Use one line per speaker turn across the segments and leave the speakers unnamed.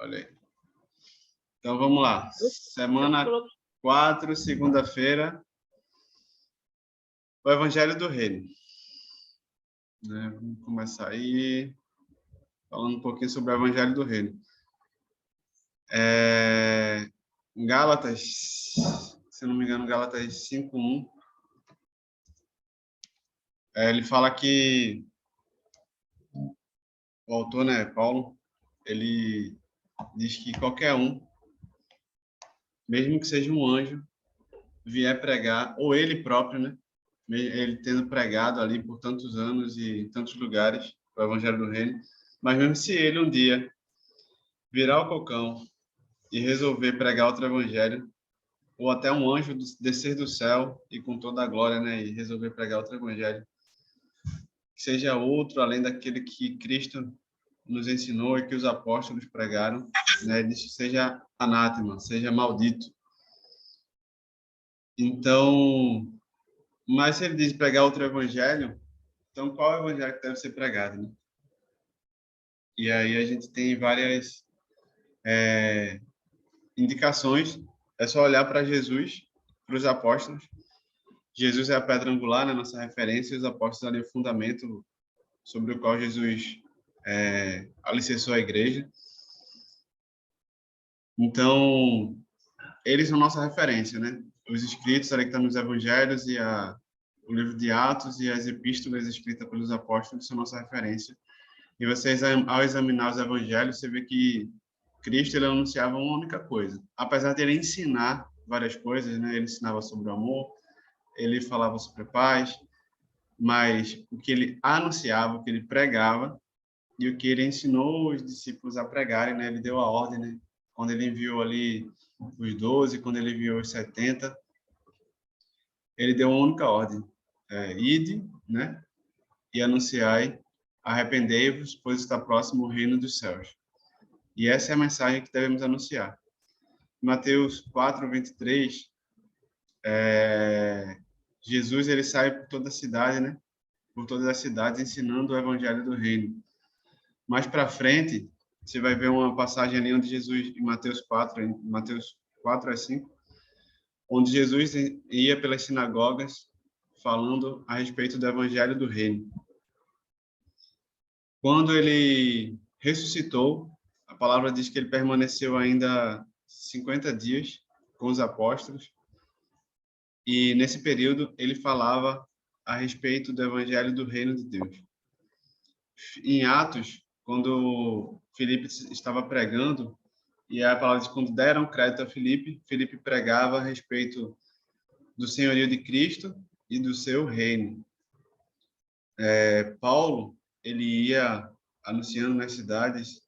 Olha aí. Então, vamos lá. Semana 4, segunda-feira, o Evangelho do Reino. Vamos começar aí, falando um pouquinho sobre o Evangelho do Reino. Gálatas, se não me engano, Gálatas 5:1, ele fala que o autor, Paulo, ele diz que qualquer um, mesmo que seja um anjo, vier pregar, ou ele próprio, ele tendo pregado ali por tantos anos e em tantos lugares o Evangelho do Reino, mas mesmo se ele um dia virar o cocão e resolver pregar outro evangelho, ou até um anjo descer do céu e com toda a glória, e resolver pregar outro evangelho, que seja outro além daquele que Cristo nos ensinou e que os apóstolos pregaram, seja anátema, seja maldito. Então, mas se ele diz pregar outro evangelho, então qual é o evangelho que deve ser pregado, E aí a gente tem várias indicações. É só olhar para Jesus, para os apóstolos. Jesus é a pedra angular, nossa referência, e os apóstolos ali é o fundamento sobre o qual Jesus alicerçou a igreja. Então, eles são nossa referência, Os escritos ali que estão nos evangelhos e o livro de Atos e as epístolas escritas pelos apóstolos são nossa referência. E vocês, ao examinar os evangelhos, você vê que Cristo ele anunciava uma única coisa. Apesar de ele ensinar várias coisas, ele ensinava sobre o amor, ele falava sobre paz, mas o que ele anunciava, o que ele pregava e o que ele ensinou os discípulos a pregarem, ele deu a ordem, quando ele enviou ali os 12, quando ele enviou os 70, ele deu uma única ordem: ide, e anunciai, arrependei-vos, pois está próximo o reino dos céus. E essa é a mensagem que devemos anunciar. Mateus 4:23, Jesus ele sai por toda a cidade, por todas as cidades ensinando o evangelho do reino. Mais para frente, você vai ver uma passagem ali onde Jesus, em Mateus 4:5, onde Jesus ia pelas sinagogas falando a respeito do evangelho do reino. Quando ele ressuscitou, a palavra diz que ele permaneceu ainda 50 dias com os apóstolos, e nesse período ele falava a respeito do evangelho do reino de Deus. Em Atos, quando Filipe estava pregando, e a palavra diz que quando deram crédito a Filipe, Filipe pregava a respeito do senhorio de Cristo e do seu reino. Paulo, ele ia anunciando nas cidades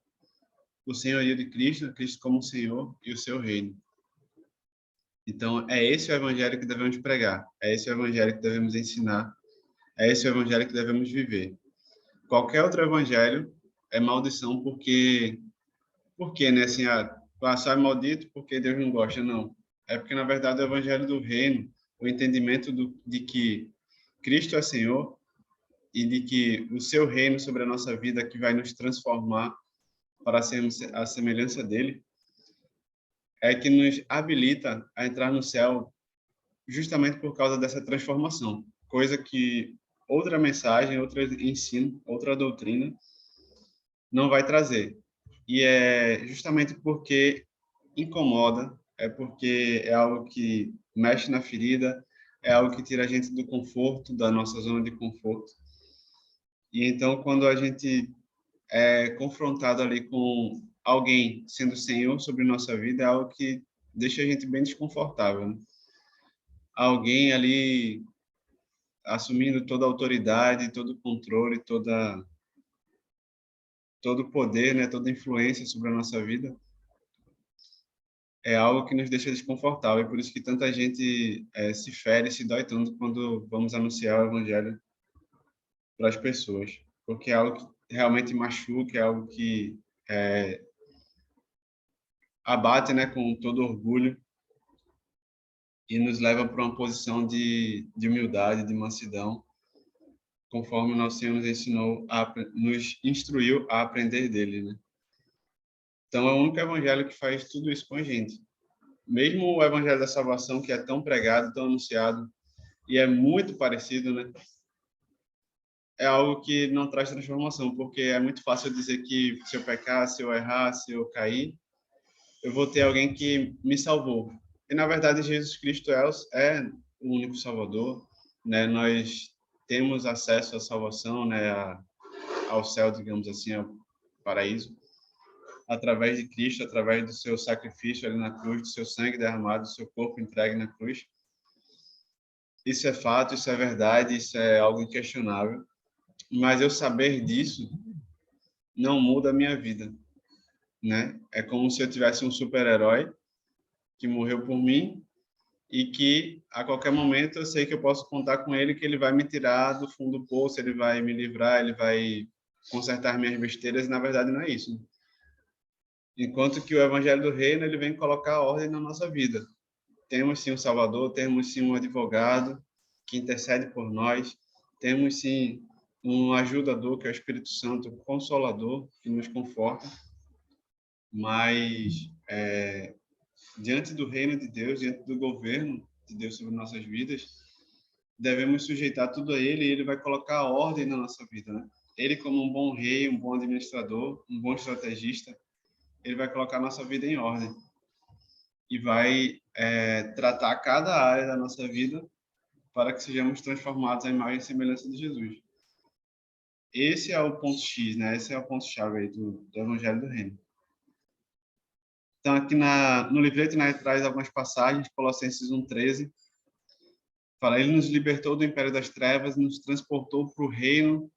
o senhorio de Cristo, Cristo como Senhor e o seu reino. Então, é esse o evangelho que devemos pregar, é esse o evangelho que devemos ensinar, é esse o evangelho que devemos viver. Qualquer outro evangelho é maldição porque, assim, só é maldito porque Deus não gosta, não. É porque, na verdade, o evangelho do reino, o entendimento de que Cristo é Senhor e de que o seu reino sobre a nossa vida que vai nos transformar para sermos a semelhança dele, é que nos habilita a entrar no céu justamente por causa dessa transformação, coisa que outra mensagem, outro ensino, outra doutrina não vai trazer. E é justamente porque incomoda, é porque é algo que mexe na ferida, é algo que tira a gente do conforto, da nossa zona de conforto. E então, quando a gente é confrontado ali com alguém sendo Senhor sobre nossa vida, é algo que deixa a gente bem desconfortável, Alguém ali assumindo toda a autoridade, todo o controle, todo o poder, toda a influência sobre a nossa vida, é algo que nos deixa desconfortável. E por isso que tanta gente se fere, se dói tanto quando vamos anunciar o evangelho para as pessoas, porque é algo que realmente machuca, é algo que abate, com todo orgulho e nos leva para uma posição de humildade, de mansidão, conforme o nosso Senhor nos ensinou, nos instruiu a aprender dele, Então, é o único evangelho que faz tudo isso com a gente. Mesmo o evangelho da salvação, que é tão pregado, tão anunciado, e é muito parecido, né? É algo que não traz transformação, porque é muito fácil dizer que se eu pecar, se eu errar, se eu cair, eu vou ter alguém que me salvou. E, na verdade, Jesus Cristo é o único Salvador, né? Nós temos acesso à salvação, né? Ao céu, digamos assim, ao paraíso, através de Cristo, através do seu sacrifício ali na cruz, do seu sangue derramado, do seu corpo entregue na cruz. Isso é fato, isso é verdade, isso é algo inquestionável. Mas eu saber disso não muda a minha vida, né? É como se eu tivesse um super-herói que morreu por mim e que a qualquer momento eu sei que eu posso contar com ele, que ele vai me tirar do fundo do poço, ele vai me livrar, ele vai consertar minhas besteiras, e na verdade não é isso. Enquanto que o evangelho do reino, ele vem colocar ordem na nossa vida. Temos sim um Salvador, temos sim um advogado que intercede por nós, temos sim um ajudador, que é o Espírito Santo, um consolador, que nos conforta, mas diante do reino de Deus, diante do governo de Deus sobre nossas vidas, devemos sujeitar tudo a Ele, e Ele vai colocar a ordem na nossa vida, né? Ele, como um bom rei, um bom administrador, um bom estrategista, Ele vai colocar a nossa vida em ordem e vai tratar cada área da nossa vida para que sejamos transformados à imagem e semelhança de Jesus. Esse é o ponto X, né? Esse é o ponto-chave aí do Evangelho do Reino. Então, aqui no livreto, né, traz algumas passagens, Colossenses 1,13, fala, ele nos libertou do império das trevas e nos transportou para o reino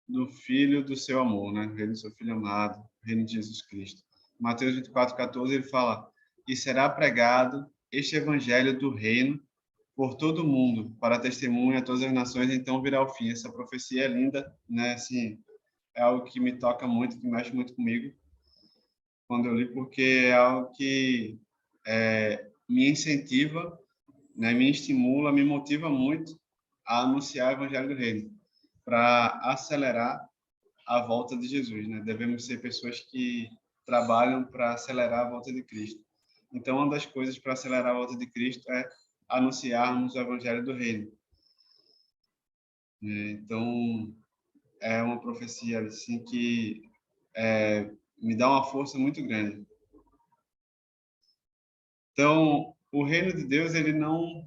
do Filho do seu amor, né? O reino do seu Filho amado, o reino de Jesus Cristo. Mateus 24,14, ele fala, e será pregado este evangelho do reino por todo mundo, para testemunha a todas as nações, então virá o fim. Essa profecia é linda, né? Assim, é algo que me toca muito, que mexe muito comigo quando eu li, porque é algo que me incentiva, né? Me estimula, me motiva muito a anunciar o Evangelho do Reino, para acelerar a volta de Jesus, né? Devemos ser pessoas que trabalham para acelerar a volta de Cristo. Então, uma das coisas para acelerar a volta de Cristo é anunciarmos o Evangelho do Reino. Então, é uma profecia assim que me dá uma força muito grande. Então, o reino de Deus, ele não,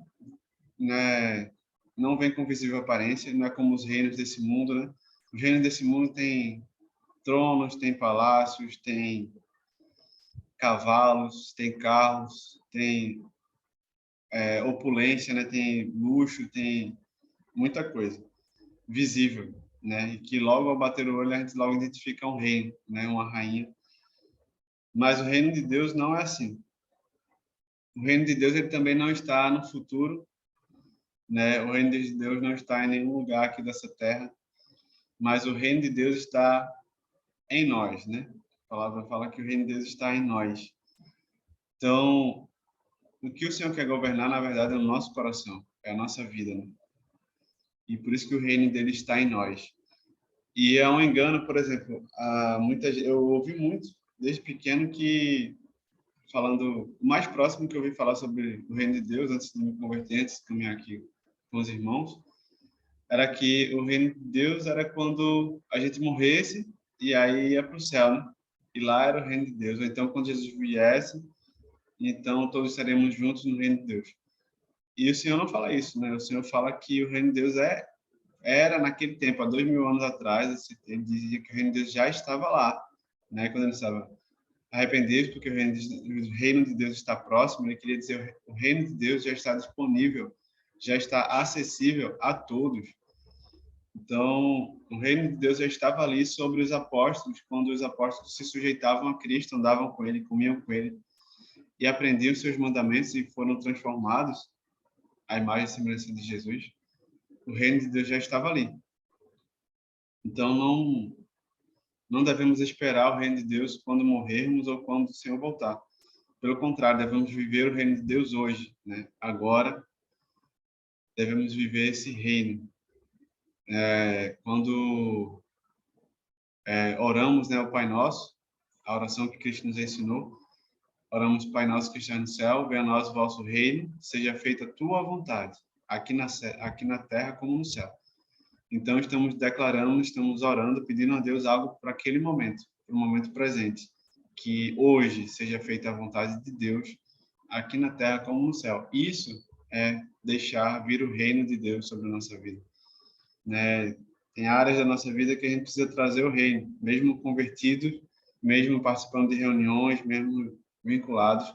né, não vem com visível aparência, não é como os reinos desse mundo, né? Os reinos desse mundo tem tronos, tem palácios, tem cavalos, tem carros, tem opulência, né? Tem luxo, tem muita coisa visível, né? E que logo ao bater o olho a gente logo identifica um reino, né? Uma rainha. Mas o reino de Deus não é assim. O reino de Deus ele também não está no futuro, né? O reino de Deus não está em nenhum lugar aqui dessa terra, mas o reino de Deus está em nós, né? A palavra fala que o reino de Deus está em nós. Então, o que o Senhor quer governar, na verdade, é o nosso coração, é a nossa vida, né? E por isso que o reino dele está em nós. E é um engano, por exemplo, eu ouvi muito desde pequeno que falando o mais próximo que eu ouvi falar sobre o reino de Deus antes de me converter, antes de caminhar aqui com os irmãos, era que o reino de Deus era quando a gente morresse e aí ia para o céu, né? E lá era o reino de Deus. Ou então, quando Jesus viesse, então todos estaremos juntos no reino de Deus. E o Senhor não fala isso, né? O Senhor fala que o reino de Deus era naquele tempo, há 2000 anos atrás, ele dizia que o reino de Deus já estava lá, né? Quando ele estava arrependidos, porque o reino de Deus está próximo, ele queria dizer o reino de Deus já está disponível, já está acessível a todos. Então, o reino de Deus já estava ali sobre os apóstolos, quando os apóstolos se sujeitavam a Cristo, andavam com ele, comiam com ele, e aprendiam seus mandamentos e foram transformados à imagem e semelhança de Jesus. O reino de Deus já estava ali. Então, não devemos esperar o reino de Deus quando morrermos ou quando o Senhor voltar. Pelo contrário, devemos viver o reino de Deus hoje, né? Agora, devemos viver esse reino. Quando oramos, né, o Pai Nosso, a oração que Cristo nos ensinou. Oramos, Pai nosso que estás no céu, venha a nós o vosso reino, seja feita a tua vontade, aqui na terra como no céu. Então, estamos declarando, estamos orando, pedindo a Deus algo para aquele momento, para o momento presente. Que hoje seja feita a vontade de Deus, aqui na terra como no céu. Isso é deixar vir o reino de Deus sobre a nossa vida. Né? Tem áreas da nossa vida que a gente precisa trazer o reino, mesmo convertidos, mesmo participando de reuniões, mesmo vinculados,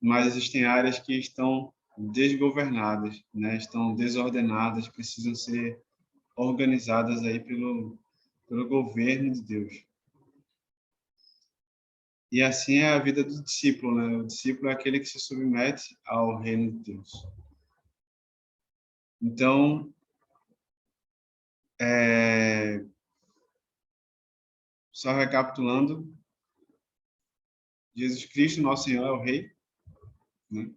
mas existem áreas que estão desgovernadas, né? Estão desordenadas, precisam ser organizadas aí pelo governo de Deus. E assim é a vida do discípulo, né? O discípulo é aquele que se submete ao reino de Deus. Então, só recapitulando, Jesus Cristo, nosso Senhor, é o Rei, né?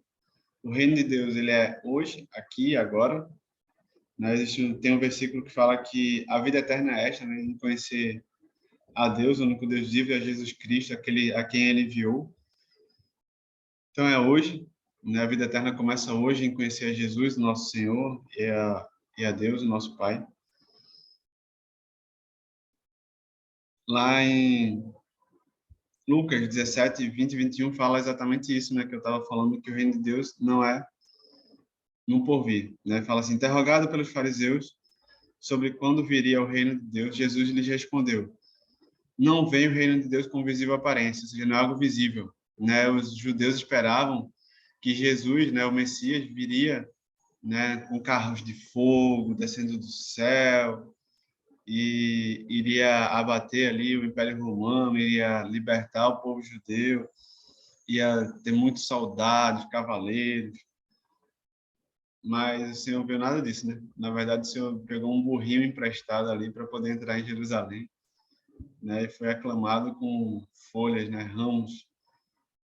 O reino de Deus, ele é hoje, aqui, agora. Né? Tem um versículo que fala que a vida eterna é esta, né? Em conhecer a Deus, o único Deus vivo, e a Jesus Cristo, aquele a quem ele enviou. Então é hoje, né? A vida eterna começa hoje em conhecer a Jesus, nosso Senhor, e a Deus, o nosso Pai. Lá em Lucas 17, 20 e 21 fala exatamente isso, né? Que eu estava falando, que o reino de Deus não é no porvir, né? Fala assim, interrogado pelos fariseus sobre quando viria o reino de Deus, Jesus lhes respondeu: não vem o reino de Deus com visível aparência, ou seja, não é algo visível, né? Os judeus esperavam que Jesus, né, o Messias, viria, né, com carros de fogo descendo do céu e iria abater ali o Império Romano, iria libertar o povo judeu, ia ter muitos soldados, cavaleiros. Mas o Senhor não viu nada disso, né? Na verdade, o Senhor pegou um burrinho emprestado ali para poder entrar em Jerusalém, né? E foi aclamado com folhas, né? Ramos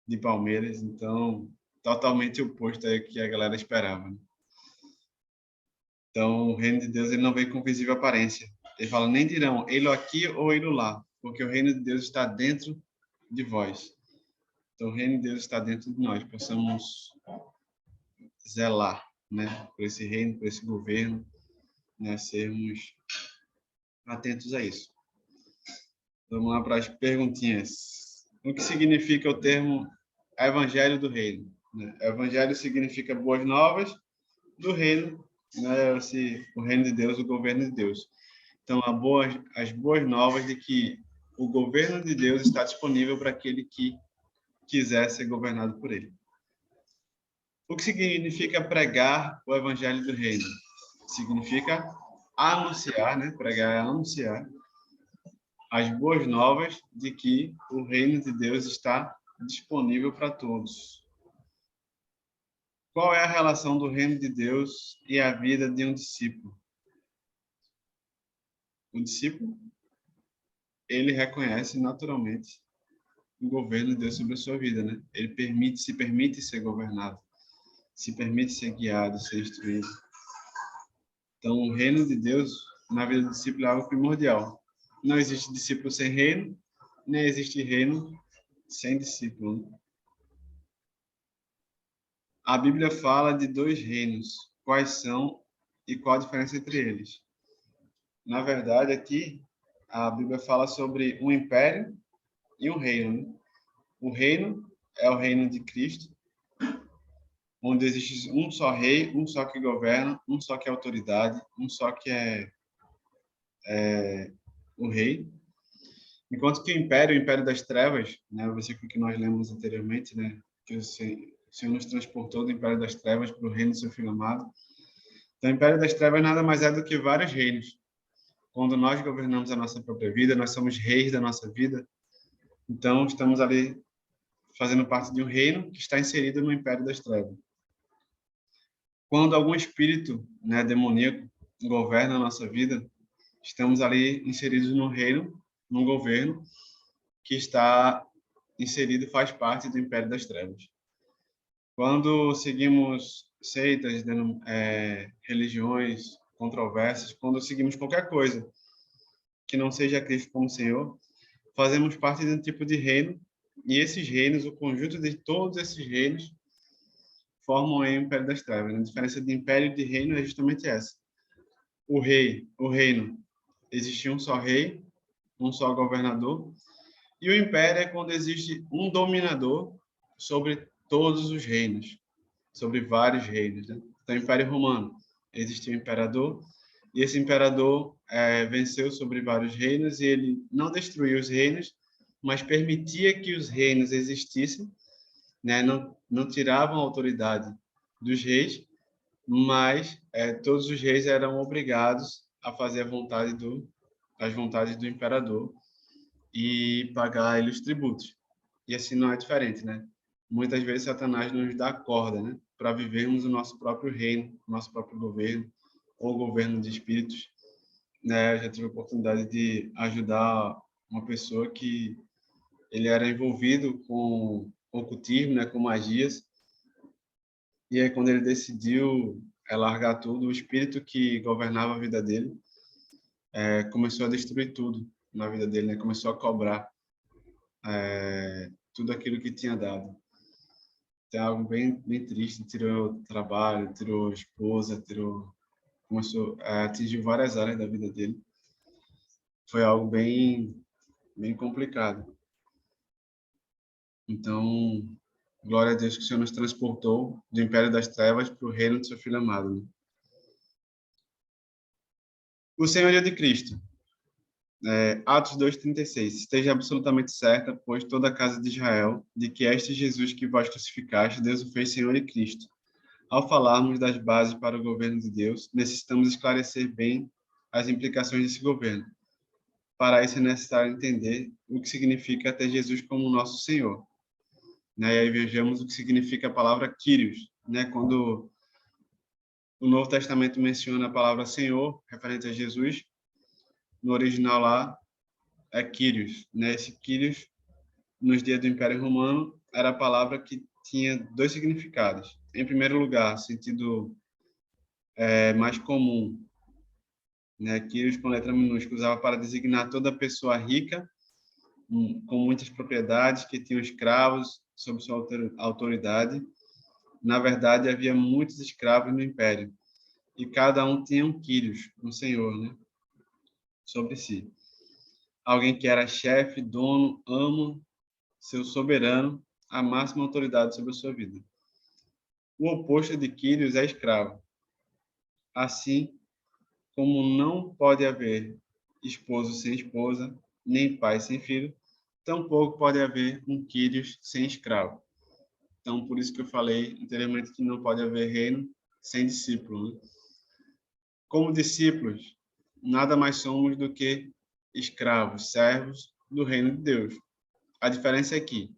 de palmeiras. Então, totalmente oposto ao que a galera esperava, né? Então, o reino de Deus ele não vem com visível aparência. Ele fala, nem dirão, ele aqui ou ele lá, porque o reino de Deus está dentro de vós. Então, o reino de Deus está dentro de nós. Possamos zelar, né? Por esse reino, por esse governo, né? Sermos atentos a isso. Vamos lá para as perguntinhas. O que significa o termo Evangelho do Reino? Evangelho significa boas novas do reino, né? O reino de Deus, o governo de Deus. Então, as boas novas de que o governo de Deus está disponível para aquele que quiser ser governado por ele. O que significa pregar o Evangelho do Reino? Significa anunciar, né? Pregar é anunciar as boas novas de que o reino de Deus está disponível para todos. Qual é a relação do reino de Deus e a vida de um discípulo? O discípulo, ele reconhece naturalmente o governo de Deus sobre a sua vida, né? Ele se permite ser governado, se permite ser guiado, ser instruído. Então, o reino de Deus na vida do discípulo é algo primordial. Não existe discípulo sem reino, nem existe reino sem discípulo. A Bíblia fala de dois reinos. Quais são e qual a diferença entre eles? Na verdade, aqui, a Bíblia fala sobre um império e um reino, né? O reino é o reino de Cristo, onde existe um só rei, um só que governa, um só que é autoridade, um só que é o rei. Enquanto que o Império das Trevas, né, o versículo que nós lemos anteriormente, né, que o Senhor nos transportou do Império das Trevas para o reino do seu Filho amado. Então, o Império das Trevas nada mais é do que vários reinos. Quando nós governamos a nossa própria vida, nós somos reis da nossa vida. Então, estamos ali fazendo parte de um reino que está inserido no Império das Trevas. Quando algum espírito, né, demoníaco governa a nossa vida, estamos ali inseridos no reino, num governo que está inserido, faz parte do Império das Trevas. Quando seguimos seitas, religiões controversas, quando seguimos qualquer coisa que não seja Cristo como Senhor, fazemos parte de um tipo de reino, e esses reinos, o conjunto de todos esses reinos, formam o Império das Trevas. A diferença de império e de reino é justamente essa. O reino, existia um só rei, um só governador, e o império é quando existe um dominador sobre todos os reinos, sobre vários reinos, né? Então, o Império Romano, existia um imperador, e esse imperador venceu sobre vários reinos, e ele não destruiu os reinos, mas permitia que os reinos existissem, né? Não tiravam a autoridade dos reis, mas todos os reis eram obrigados a fazer as vontades do imperador e pagar ele os tributos. E assim não é diferente, né? Muitas vezes Satanás nos dá corda, né? Para vivermos o nosso próprio reino, o nosso próprio governo, ou governo de espíritos, né? Eu já tive a oportunidade de ajudar uma pessoa que ele era envolvido com ocultismo, né? Com magias. E aí, quando ele decidiu largar tudo, o espírito que governava a vida dele começou a destruir tudo na vida dele, né? Começou a cobrar tudo aquilo que tinha dado. Tem algo bem triste. Tirou o trabalho, tirou a esposa, começou a atingir várias áreas da vida dele. Foi algo bem complicado. Então, glória a Deus que o Senhor nos transportou do Império das Trevas para o reino do seu Filho amado, né? O Senhorio de Cristo. Atos 2:36. Esteja absolutamente certa, pois toda a casa de Israel, de que este Jesus que vós crucificaste, Deus o fez Senhor e Cristo. Ao falarmos das bases para o governo de Deus, necessitamos esclarecer bem as implicações desse governo. Para isso é necessário entender o que significa ter Jesus como nosso Senhor, né? E aí vejamos o que significa a palavra Kyrios, né? Quando o Novo Testamento menciona a palavra Senhor, referente a Jesus, no original lá é Kyrios, né? Esse Kyrios, nos dias do Império Romano, era a palavra que tinha dois significados. Em primeiro lugar, sentido mais comum, né? Kyrios com letra minúscula, usava para designar toda pessoa rica, com muitas propriedades, que tinham escravos sob sua autoridade. Na verdade, havia muitos escravos no Império, e cada um tinha um Kyrios, um senhor, né? Sobre si. Alguém que era chefe, dono, amo, seu soberano, a máxima autoridade sobre a sua vida. O oposto de Kyrios é escravo. Assim como não pode haver esposo sem esposa, nem pai sem filho, tampouco pode haver um Kyrios sem escravo. Então, por isso que eu falei anteriormente que não pode haver reino sem discípulo, né? Como discípulos, nada mais somos do que escravos, servos do reino de Deus. A diferença é que,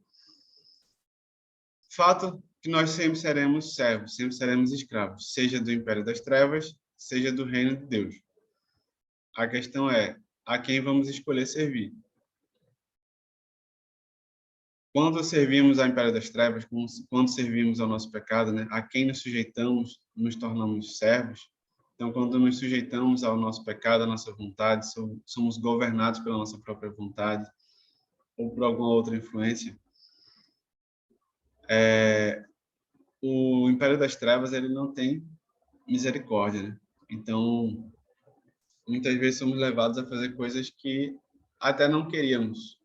fato que nós sempre seremos servos, sempre seremos escravos, seja do império das trevas, seja do reino de Deus. A questão é, a quem vamos escolher servir? Quando servimos ao império das trevas, quando servimos ao nosso pecado, né, a quem nos sujeitamos, nos tornamos servos. Então, quando nos sujeitamos ao nosso pecado, à nossa vontade, somos governados pela nossa própria vontade ou por alguma outra influência, o império das trevas ele não tem misericórdia, né? Então, muitas vezes somos levados a fazer coisas que até não queríamos,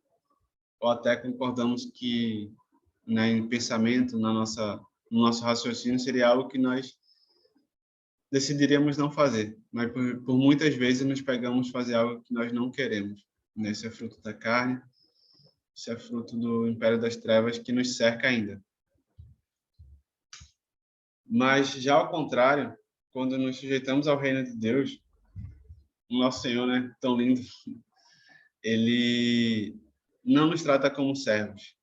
ou até concordamos que, né, em pensamento, no nosso raciocínio, seria algo que nós decidiríamos não fazer, mas por muitas vezes nos pegamos a fazer algo que nós não queremos. Isso é fruto da carne, isso é fruto do império das trevas que nos cerca ainda. Mas, já ao contrário, quando nos sujeitamos ao reino de Deus, o nosso Senhor, né, tão lindo, ele não nos trata como servos,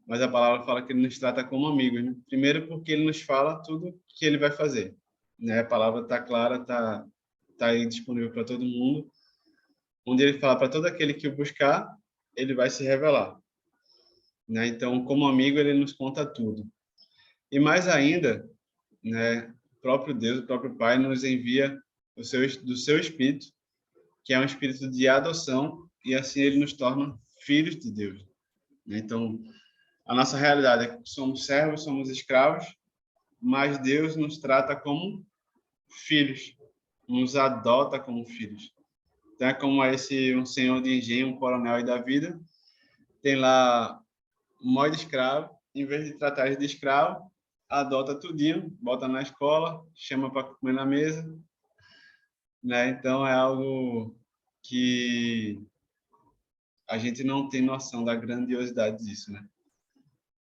mas a palavra fala que ele nos trata como amigos, né? Primeiro porque ele nos fala tudo que ele vai fazer, né? A palavra está clara, tá aí disponível para todo mundo, onde ele fala para todo aquele que o buscar, ele vai se revelar, né? Então, como amigo, ele nos conta tudo. E mais ainda, né, o próprio Deus, o próprio Pai nos envia do seu espírito, que é um espírito de adoção, e assim ele nos torna filhos de Deus. Então, a nossa realidade é que somos servos, somos escravos, mas Deus nos trata como filhos, nos adota como filhos. Então, é como um senhor de engenho, um coronel aí da vida, tem lá um modo escravo, em vez de tratar ele de escravo, adota tudinho, bota na escola, chama para comer na mesa, né? Então, é algo que a gente não tem noção da grandiosidade disso, né?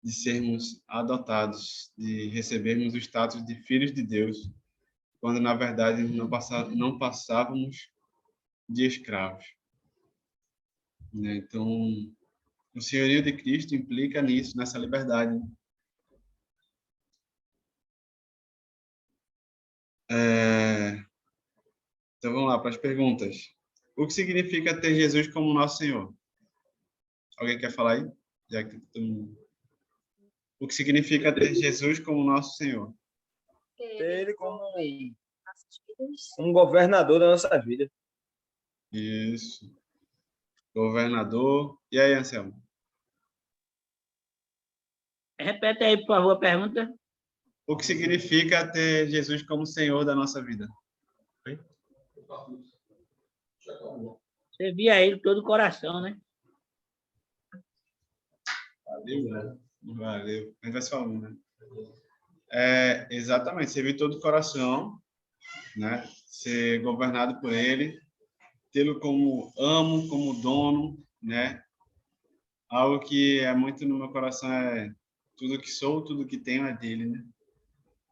De sermos adotados, de recebermos o status de filhos de Deus, quando na verdade não passávamos de escravos, né? Então, o senhorio de Cristo implica nisso, nessa liberdade. Então, vamos lá para as perguntas. O que significa ter Jesus como nosso Senhor? Alguém quer falar aí? Já que o que significa ter Jesus como nosso Senhor?
Ter ele como um governador da nossa vida.
Isso. Governador. E aí, Anselmo?
Repete aí, por favor, a pergunta.
O que significa ter Jesus como Senhor da nossa vida? Oi?
Servir a ele todo o coração, né?
Valeu, né? Valeu. A gente vai se falando, né? Exatamente. Servir todo o coração, né? Ser governado por ele, tê-lo como amo, como dono, né? Algo que é muito no meu coração é tudo que sou, tudo que tenho é dele, né?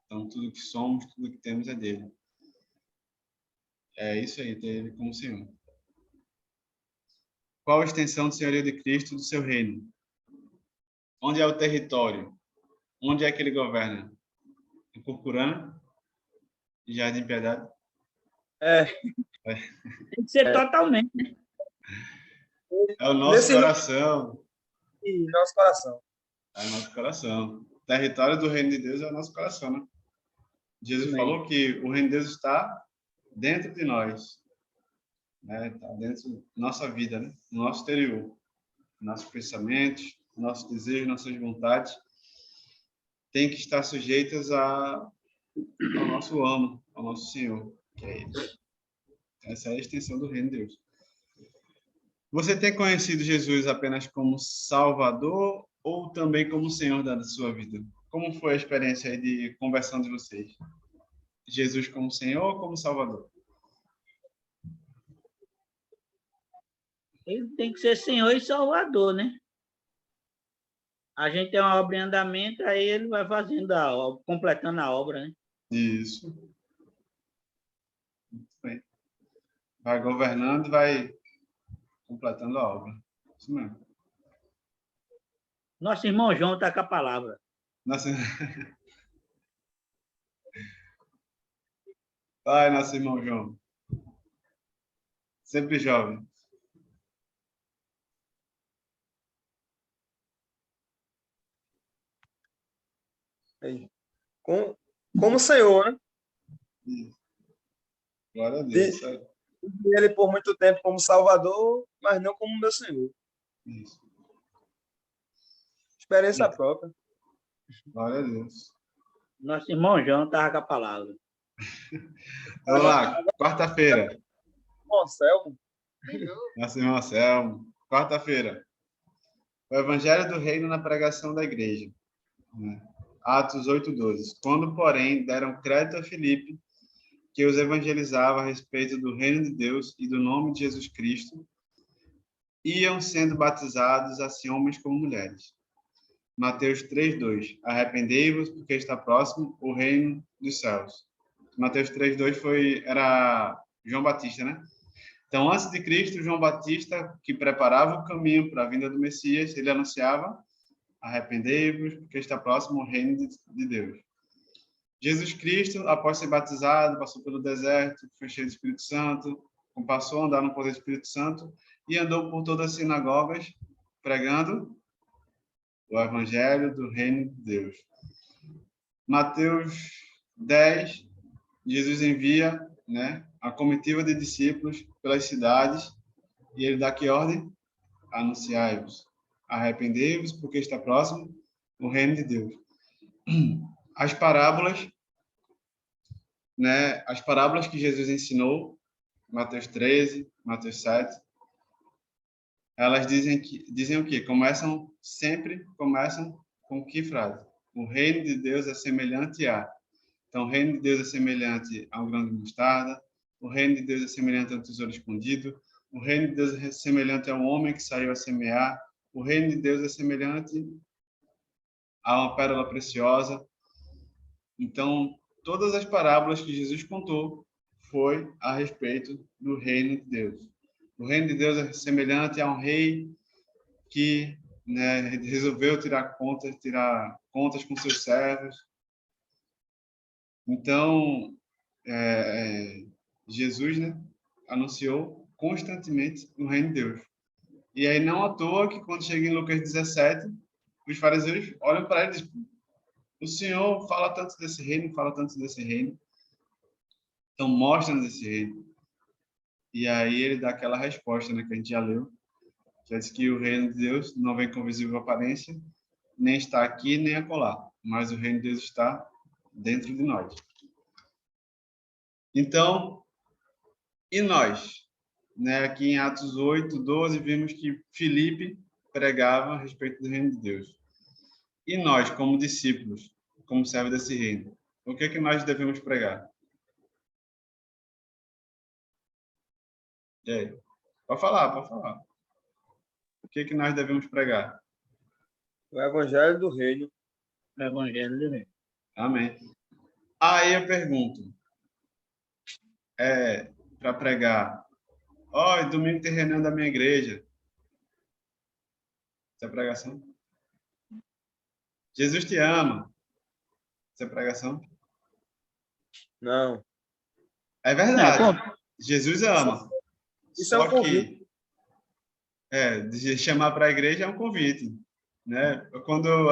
Então, tudo que somos, tudo que temos é dele. É isso aí, ter ele como Senhor. Qual a extensão do senhorio de Cristo do seu reino? Onde é o território? Onde é que ele governa? Em Purpurana? Em Jardim Piedade?
Tem que ser totalmente, né?
É o nosso
Nesse
coração.
e nosso coração.
É o nosso coração. O território do reino de Deus é o nosso coração, né? Jesus falou que o reino de Deus está dentro de nós, né? Está dentro da nossa vida, né? No nosso exterior. Nossos pensamentos, nossos desejos, nossas vontades têm que estar sujeitas ao nosso amo, ao nosso Senhor, que é Ele. Essa é a extensão do reino de Deus. Você tem conhecido Jesus apenas como Salvador ou também como Senhor da sua vida? Como foi a experiência aí de conversão de vocês? Jesus como Senhor ou como Salvador?
Ele tem que ser Senhor e Salvador, né? A gente tem uma obra em andamento, aí ele vai fazendo a obra, completando a obra, né?
Isso. Muito bem. Vai governando, vai completando a obra. Isso mesmo.
Nosso irmão João está com a palavra.
Nossa... Vai, nosso irmão João. Sempre jovem.
Como Senhor, né?
Isso. Glória a Deus.
Vi ele por muito tempo como Salvador, mas não como meu Senhor.
Isso.
Experiência própria.
Glória a Deus.
Nosso irmão João estava com a palavra.
Vamos lá, quarta-feira.
Anselmo.
Nosso irmão Anselmo. Quarta-feira. O Evangelho do Reino na pregação da igreja. Né? Atos 8:12. Quando, porém, deram crédito a Filipe, que os evangelizava a respeito do reino de Deus e do nome de Jesus Cristo, iam sendo batizados assim homens como mulheres. Mateus 3:2. Arrependei-vos, porque está próximo o reino dos céus. Mateus 3:2 era João Batista, né? Então, antes de Cristo, João Batista, que preparava o caminho para a vinda do Messias, ele anunciava: arrependei-vos, porque está próximo o reino de Deus. Jesus Cristo, após ser batizado, passou pelo deserto, foi cheio do Espírito Santo, passou a andar no poder do Espírito Santo e andou por todas as sinagogas, pregando o evangelho do reino de Deus. Mateus 10, Jesus envia, né, a comitiva de discípulos pelas cidades, e ele dá que ordem? anunciai-vos, arrependei-vos, porque está próximo o reino de Deus. As parábolas, né? As parábolas que Jesus ensinou, Mateus 13, Mateus 7, elas dizem o quê? Sempre começam com que frase? O reino de Deus é semelhante a. Então, o reino de Deus é semelhante a um grão de mostarda, o reino de Deus é semelhante a um tesouro escondido, o reino de Deus é semelhante a um homem que saiu a semear, o reino de Deus é semelhante a uma pérola preciosa. Então, todas as parábolas que Jesus contou foi a respeito do reino de Deus. O reino de Deus é semelhante a um rei que, né, resolveu tirar contas com seus servos. Então, Jesus, né, anunciou constantemente o reino de Deus. E aí não à toa que quando chega em Lucas 17, os fariseus olham para ele e dizem: o Senhor fala tanto desse reino, fala tanto desse reino. Então mostra-nos esse reino. E aí ele dá aquela resposta, né, que a gente já leu, que diz que o reino de Deus não vem com visível aparência, nem está aqui, nem acolá, mas o reino de Deus está dentro de nós. Então, e nós? Né, aqui em Atos 8, 12, vimos que Filipe pregava a respeito do reino de Deus. E nós, como discípulos, como servos desse reino, o que é que nós devemos pregar? E aí? Pode falar, pode falar. O que é que nós devemos pregar?
O evangelho do reino.
O evangelho do reino.
Amém. Aí eu pergunto, para pregar, domingo tem reunião da minha igreja. Isso é pregação? Jesus te ama. Isso é pregação?
Não.
É verdade. Jesus ama.
Isso é um convite.
De chamar para a igreja é um convite, né?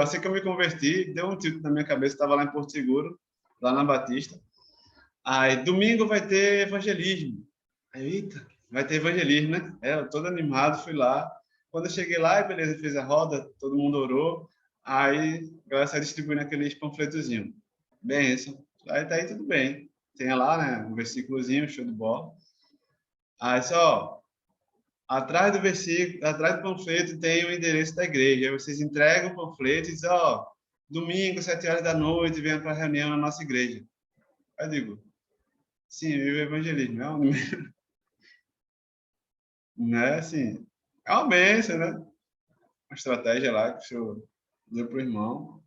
Assim que eu me converti, deu um tilt na minha cabeça, estava lá em Porto Seguro, lá na Batista. Aí, domingo vai ter evangelismo. Aí, eita, vai ter evangelismo, né? Eu todo animado, fui lá. Quando eu cheguei lá, beleza, fiz a roda, todo mundo orou. Aí, a galera saiu distribuindo aqueles panfletozinhos. Benção. Aí, tá aí tudo bem. Tem lá, né, um versículozinho, show de bola. Aí, atrás do versículo, atrás do panfleto tem o endereço da igreja. Aí vocês entregam o panfleto e dizem, domingo, 7 horas da noite, venha para a reunião na nossa igreja. Aí eu digo, sim, o evangelismo é um... né, assim, é uma bênção, né? Uma estratégia lá que o senhor deu para o irmão,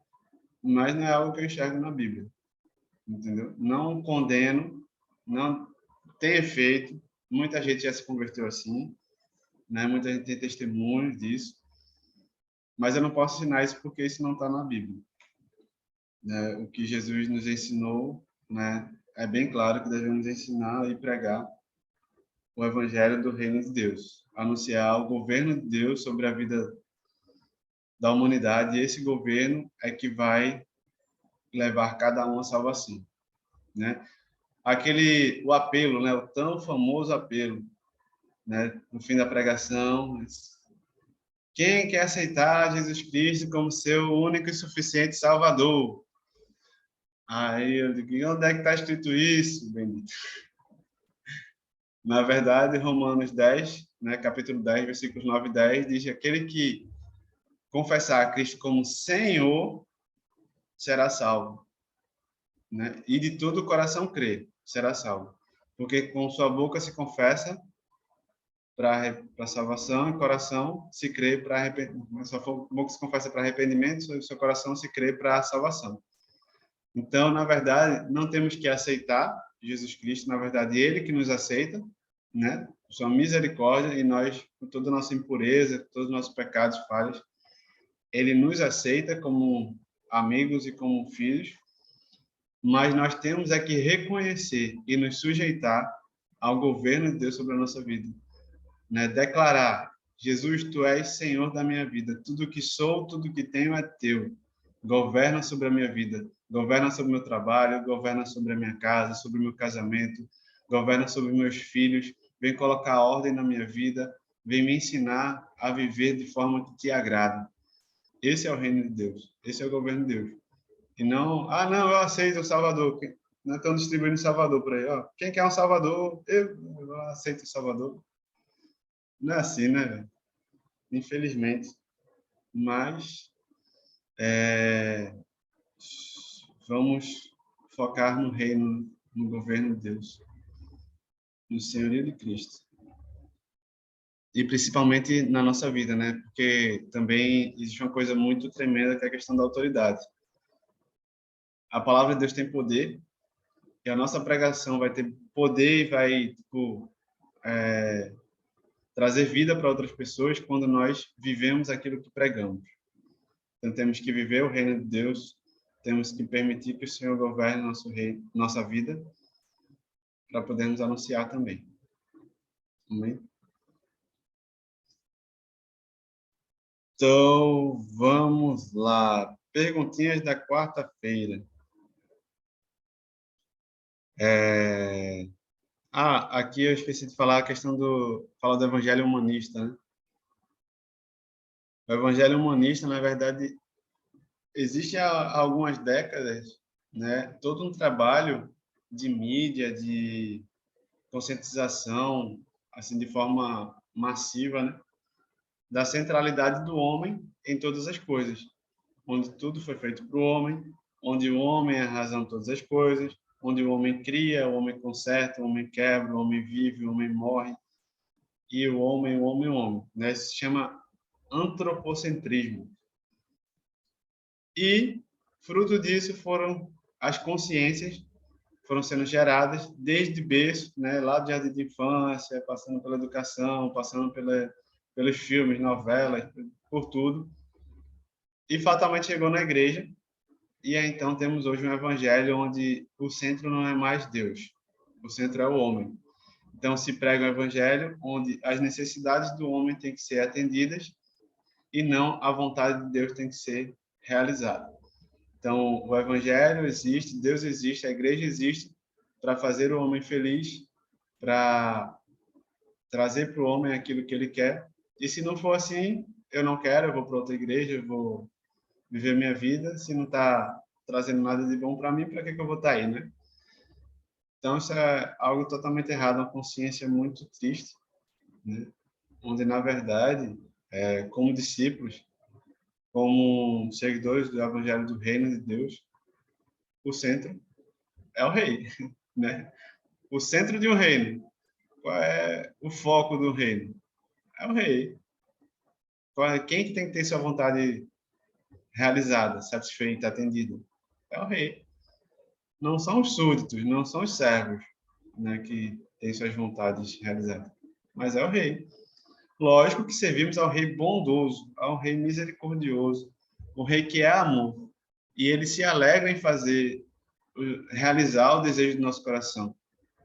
mas não é algo que eu enxergo na Bíblia, entendeu? Não condeno, não tem efeito, muita gente já se converteu assim, né? Muita gente tem testemunho disso, mas eu não posso ensinar isso porque isso não está na Bíblia, né? O que Jesus nos ensinou, né? É bem claro que devemos ensinar e pregar o evangelho do reino de Deus, anunciar o governo de Deus sobre a vida da humanidade, e esse governo é que vai levar cada um à salvação, né? O apelo, né? O tão famoso apelo, né? No fim da pregação, quem quer aceitar Jesus Cristo como seu único e suficiente Salvador? Aí eu digo, onde é que está escrito isso, bendito? Na verdade, Romanos 10, né, capítulo 10, versículos 9 e 10, diz que aquele que confessar a Cristo como Senhor será salvo, né? E de todo o coração crer, será salvo. Porque com sua boca se confessa para salvação, e coração se crê para arrependimento. Sua boca se confessa para arrependimento, e seu coração se crê para salvação. Então, na verdade, não temos que aceitar Jesus Cristo, na verdade, ele que nos aceita, né? Sua misericórdia, e nós, com toda a nossa impureza, todos os nossos pecados, falhas, ele nos aceita como amigos e como filhos, mas nós temos é que reconhecer e nos sujeitar ao governo de Deus sobre a nossa vida, né? Declarar: Jesus, tu és Senhor da minha vida, tudo que sou, tudo que tenho é teu. Governa sobre a minha vida, governa sobre o meu trabalho, governa sobre a minha casa, sobre o meu casamento, governa sobre meus filhos, vem colocar ordem na minha vida, vem me ensinar a viver de forma que te agrada. Esse é o reino de Deus. Esse é o governo de Deus. E não, não, eu aceito o Salvador. Não estão distribuindo Salvador por aí. Ó. Quem quer um Salvador? Eu aceito o Salvador. Não é assim, né, velho? Infelizmente. Mas vamos focar no reino, no governo de Deus, no senhorio de Cristo. E principalmente na nossa vida, né? Porque também existe uma coisa muito tremenda que é a questão da autoridade. A palavra de Deus tem poder e a nossa pregação vai ter poder e vai trazer vida para outras pessoas quando nós vivemos aquilo que pregamos. Então temos que viver o reino de Deus, temos que permitir que o Senhor governe nosso reino, nossa vida, para podermos anunciar também. Amém? Então, vamos lá. Perguntinhas da quarta-feira. Aqui eu esqueci de falar a questão falar do evangelho humanista, né? O evangelho humanista, na verdade, existe há algumas décadas, né? Todo um trabalho de mídia, de conscientização, assim, de forma massiva, né? Da centralidade do homem em todas as coisas, onde tudo foi feito para o homem, onde o homem é a razão de todas as coisas, onde o homem cria, o homem conserta, o homem quebra, o homem vive, o homem morre, e o homem, né? Isso se chama antropocentrismo. E, fruto disso, foram as consciências foram sendo geradas desde berço, né? Lá do jardim de infância, passando pela educação, passando pelos filmes, novelas, por tudo. E fatalmente chegou na igreja, e aí, então temos hoje um evangelho onde o centro não é mais Deus, o centro é o homem. Então se prega um evangelho onde as necessidades do homem têm que ser atendidas e não a vontade de Deus tem que ser realizada. Então o evangelho existe, Deus existe, a igreja existe para fazer o homem feliz, para trazer para o homem aquilo que ele quer. E se não for assim, eu não quero, eu vou para outra igreja, eu vou viver minha vida. Se não está trazendo nada de bom para mim, para que eu vou estar aí, né? Então, isso é algo totalmente errado, uma consciência muito triste, né? Onde, na verdade, como discípulos, como seguidores do Evangelho do Reino de Deus, o centro é o rei, né? O centro de um reino. Qual é o foco do reino? É o rei. Quem que tem que ter sua vontade realizada, satisfeita, atendida? É o rei. Não são os súditos, não são os servos, né, que têm suas vontades realizadas, mas é o rei. Lógico que servimos ao rei bondoso, ao rei misericordioso, o rei que é amor, e ele se alegra em realizar o desejo do nosso coração.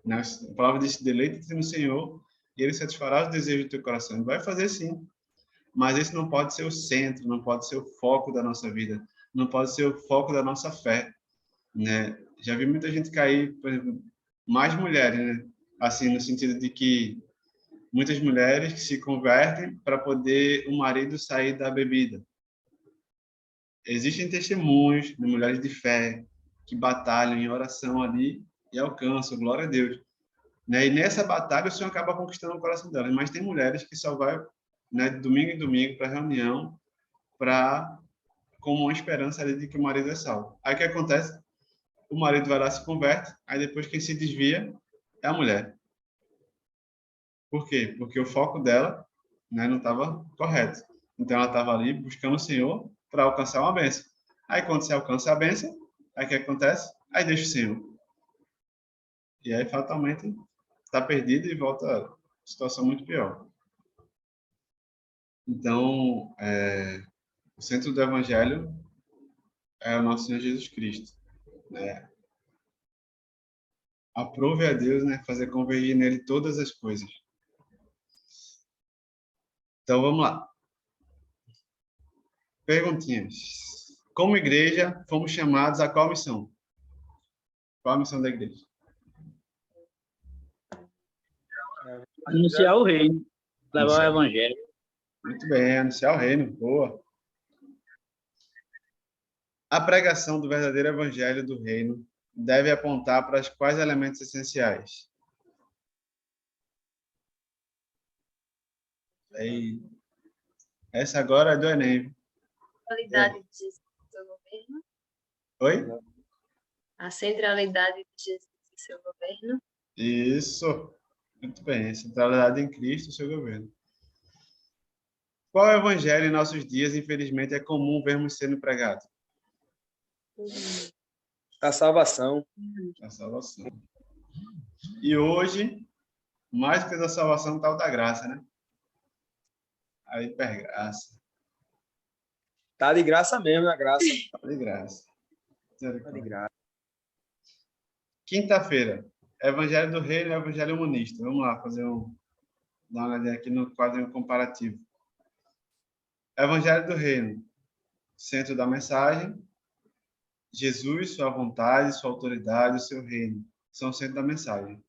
Né? A palavra diz: deleita-te no Senhor e ele satisfará os desejos do teu coração. Ele vai fazer sim, mas esse não pode ser o centro, não pode ser o foco da nossa vida, não pode ser o foco da nossa fé, né? Já vi muita gente cair, por exemplo, mais mulheres, né? Assim, no sentido de que muitas mulheres que se convertem para poder o marido sair da bebida. Existem testemunhos de mulheres de fé que batalham em oração ali e alcançam, glória a Deus. Né? E nessa batalha o Senhor acaba conquistando o coração delas. Mas tem mulheres que só vai, né, de domingo em domingo para reunião, como uma esperança ali de que o marido é salvo. Aí o que acontece? O marido vai lá, se converte, aí depois quem se desvia é a mulher. Por quê? Porque o foco dela, né, não estava correto. Então ela estava ali buscando o Senhor para alcançar uma bênção. Aí quando você alcança a bênção, aí o que acontece? Aí deixa o Senhor. E aí fatalmente está perdido e volta a situação muito pior. Então, o centro do Evangelho é o nosso Senhor Jesus Cristo. Né? Aprove a Deus, né, fazer convergir nele todas as coisas. Então, vamos lá. Perguntinhas. Como igreja, fomos chamados a qual missão? Qual a missão da igreja?
Anunciar o reino. levar o evangelho.
Muito bem, anunciar o reino. Boa. A pregação do verdadeiro evangelho do reino deve apontar para os quais elementos essenciais? Aí, essa agora é do Enem.
Centralidade de Jesus e seu governo.
Oi?
A centralidade de Jesus e seu governo.
Isso. Muito bem. Centralidade em Cristo e seu governo. Qual evangelho em nossos dias, infelizmente, é comum vermos sendo pregado?
A salvação.
A salvação. E hoje, mais do que da salvação, está o da graça, né? A hipergraça.
Tá de graça mesmo, a graça.
Tá de graça.
Tá de graça.
Quinta-feira. Evangelho do Reino e Evangelho Humanista. Vamos lá, dar uma olhadinha aqui no quadro comparativo. Evangelho do Reino. Centro da mensagem. Jesus, sua vontade, sua autoridade, o seu reino são o centro da mensagem.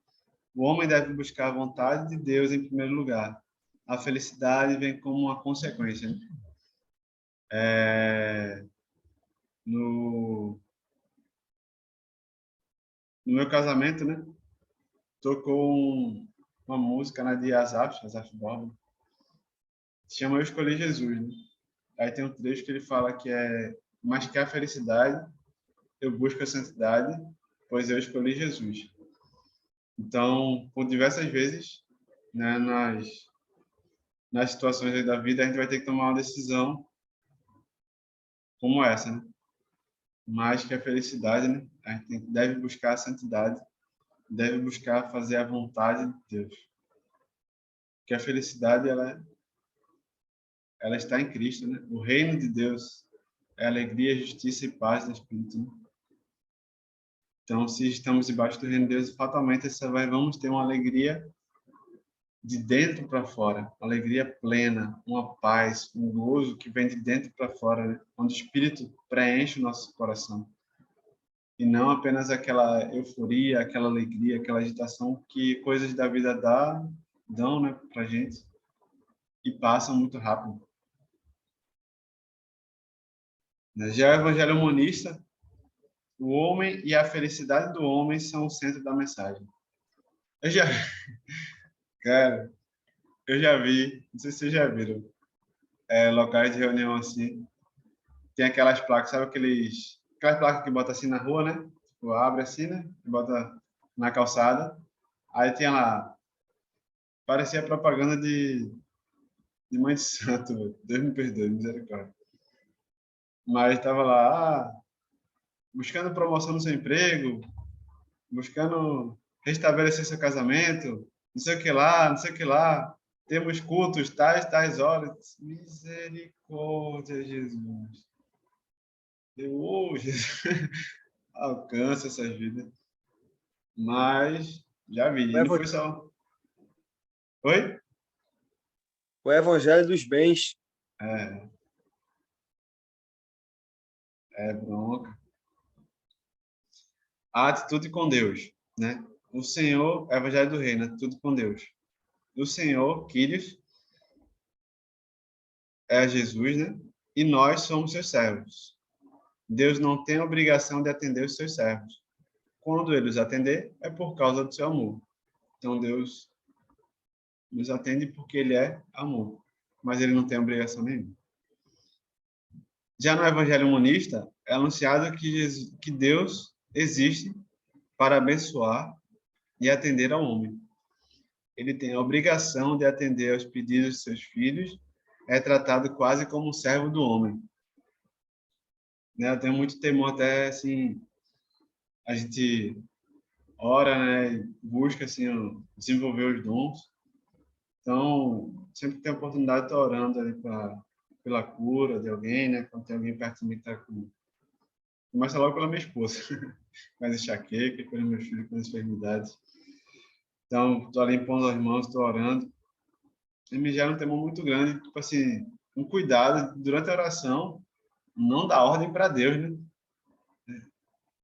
O homem deve buscar a vontade de Deus em primeiro lugar. A felicidade vem como uma consequência. No meu casamento, né? Tocou uma música, né, de Asaf Borba. Chama Eu Escolhi Jesus, né? Aí tem um trecho que ele fala que mas que a felicidade, eu busco a santidade, pois eu escolhi Jesus. Então, por diversas vezes, né, nas situações aí da vida, a gente vai ter que tomar uma decisão como essa, né? Mais que a felicidade, né? A gente deve buscar a santidade, deve buscar fazer a vontade de Deus. Porque a felicidade, ela está em Cristo, né? O reino de Deus é alegria, justiça e paz no Espírito, né? Então, se estamos debaixo do reino de Deus, fatalmente vamos ter uma alegria de dentro para fora, uma alegria plena, uma paz, um gozo que vem de dentro para fora, né? Onde o Espírito preenche o nosso coração. E não apenas aquela euforia, aquela alegria, aquela agitação que coisas da vida dão, né, para gente e passam muito rápido. Já o Evangelho Humanista, o homem e a felicidade do homem são o centro da mensagem. Cara, eu já vi, não sei se vocês já viram, locais de reunião assim, tem aquelas placas, sabe aquelas placas que bota assim na rua, né? Tipo, abre assim, né? E bota na calçada. Aí tinha lá, parecia propaganda de mãe de santo, velho. Deus me perdoe, misericórdia. Mas estava lá, buscando promoção no seu emprego, buscando restabelecer seu casamento, não sei o que lá, não sei o que lá. Temos cultos tais horas. Misericórdia, Jesus. Jesus, alcança essas vidas. Mas já vi, não foi só. Oi?
O evangelho dos bens.
É bronca. A atitude com Deus, né? O Senhor, Evangelho do Reino, atitude com Deus. O Senhor, Kyrios, é Jesus, né? E nós somos seus servos. Deus não tem a obrigação de atender os seus servos. Quando ele os atender, é por causa do seu amor. Então, Deus nos atende porque ele é amor. Mas ele não tem obrigação nenhuma. Já no Evangelho Humanista, é anunciado que Deus existe para abençoar e atender ao homem. Ele tem a obrigação de atender aos pedidos de seus filhos, é tratado quase como um servo do homem. Né? Eu tenho muito temor até, assim, a gente ora, né, e busca, assim, desenvolver os dons. Então, sempre que tem a oportunidade, estou orando ali pela cura de alguém, né, quando tem alguém perto de mim que está com... Começa logo pela minha esposa, com as enxaquecas, pelos meus filhos com as enfermidades. Então, estou ali impondo as mãos, estou orando. E me gera um temor muito grande, tipo assim, um cuidado durante a oração, não dar ordem para Deus, né?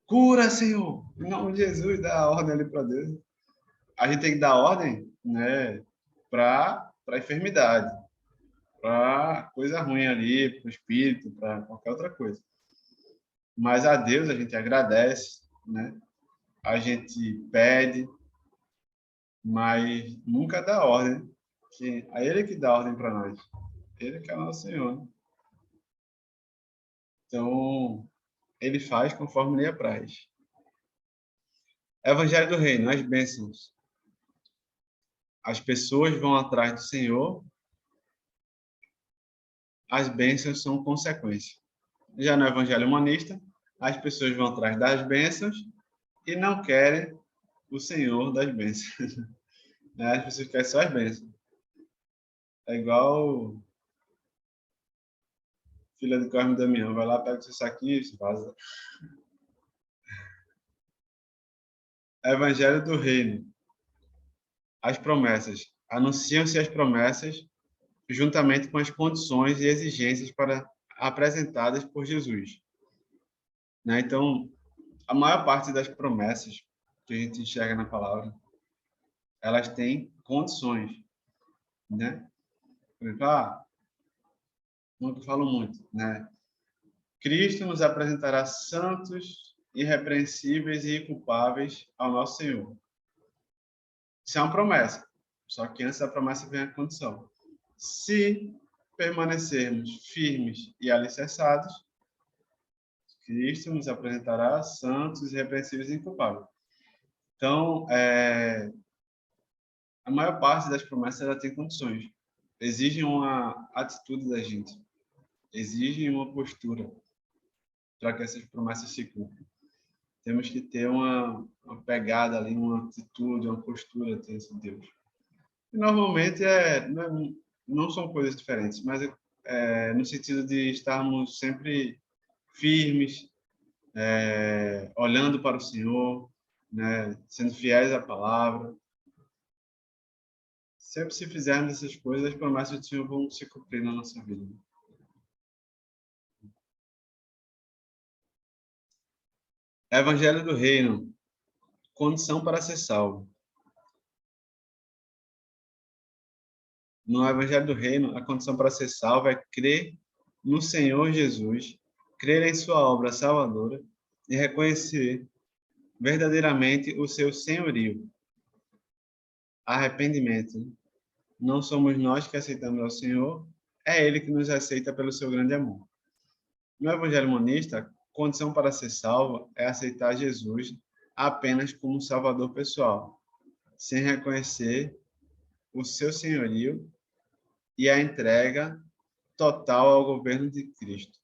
Cura, Senhor! Em nome de Jesus, dá a ordem ali para Deus. A gente tem que dar ordem, né, para para enfermidade, para coisa ruim ali, para o espírito, para qualquer outra coisa. Mas a Deus a gente agradece, né? A gente pede, mas nunca dá ordem. Que é Ele que dá ordem para nós. Ele que é o nosso Senhor, né? Então, Ele faz conforme lhe apraz. Evangelho do Reino, as bênçãos. As pessoas vão atrás do Senhor, as bênçãos são consequência. Já no Evangelho humanista, as pessoas vão atrás das bênçãos e não querem o Senhor das bênçãos. As pessoas querem só as bênçãos. É igual filha do Carmo Damião, vai lá, pega o seu saquinho e vaza. Evangelho do Reino. As promessas. Anunciam-se as promessas juntamente com as condições e exigências para apresentadas por Jesus. Né? Então, a maior parte das promessas que a gente enxerga na palavra, elas têm condições, né? Por exemplo, como eu falo muito, né? Cristo nos apresentará santos, irrepreensíveis e inculpáveis ao nosso Senhor. Isso é uma promessa. Só que antes da promessa vem a condição. Se permanecermos firmes e alicerçados, Cristo nos apresentará santos, irrepreensíveis e inculpáveis. Então, a maior parte das promessas ela tem condições. Exigem uma atitude da gente. Exigem uma postura para que essas promessas se cumpram. Temos que ter uma pegada ali, uma atitude, uma postura diante de Deus. E normalmente não são coisas diferentes, mas no sentido de estarmos sempre firmes, olhando para o Senhor, né, sendo fiéis à palavra. Sempre se fizermos essas coisas, as promessas do Senhor vão se cumprir na nossa vida. Evangelho do Reino. Condição para ser salvo. No Evangelho do Reino, a condição para ser salvo é crer no Senhor Jesus, crer em sua obra salvadora e reconhecer verdadeiramente o seu senhorio. Arrependimento. Não somos nós que aceitamos ao Senhor, é Ele que nos aceita pelo seu grande amor. No Evangelho monista, condição para ser salvo é aceitar Jesus apenas como Salvador pessoal, sem reconhecer o seu senhorio e a entrega total ao governo de Cristo.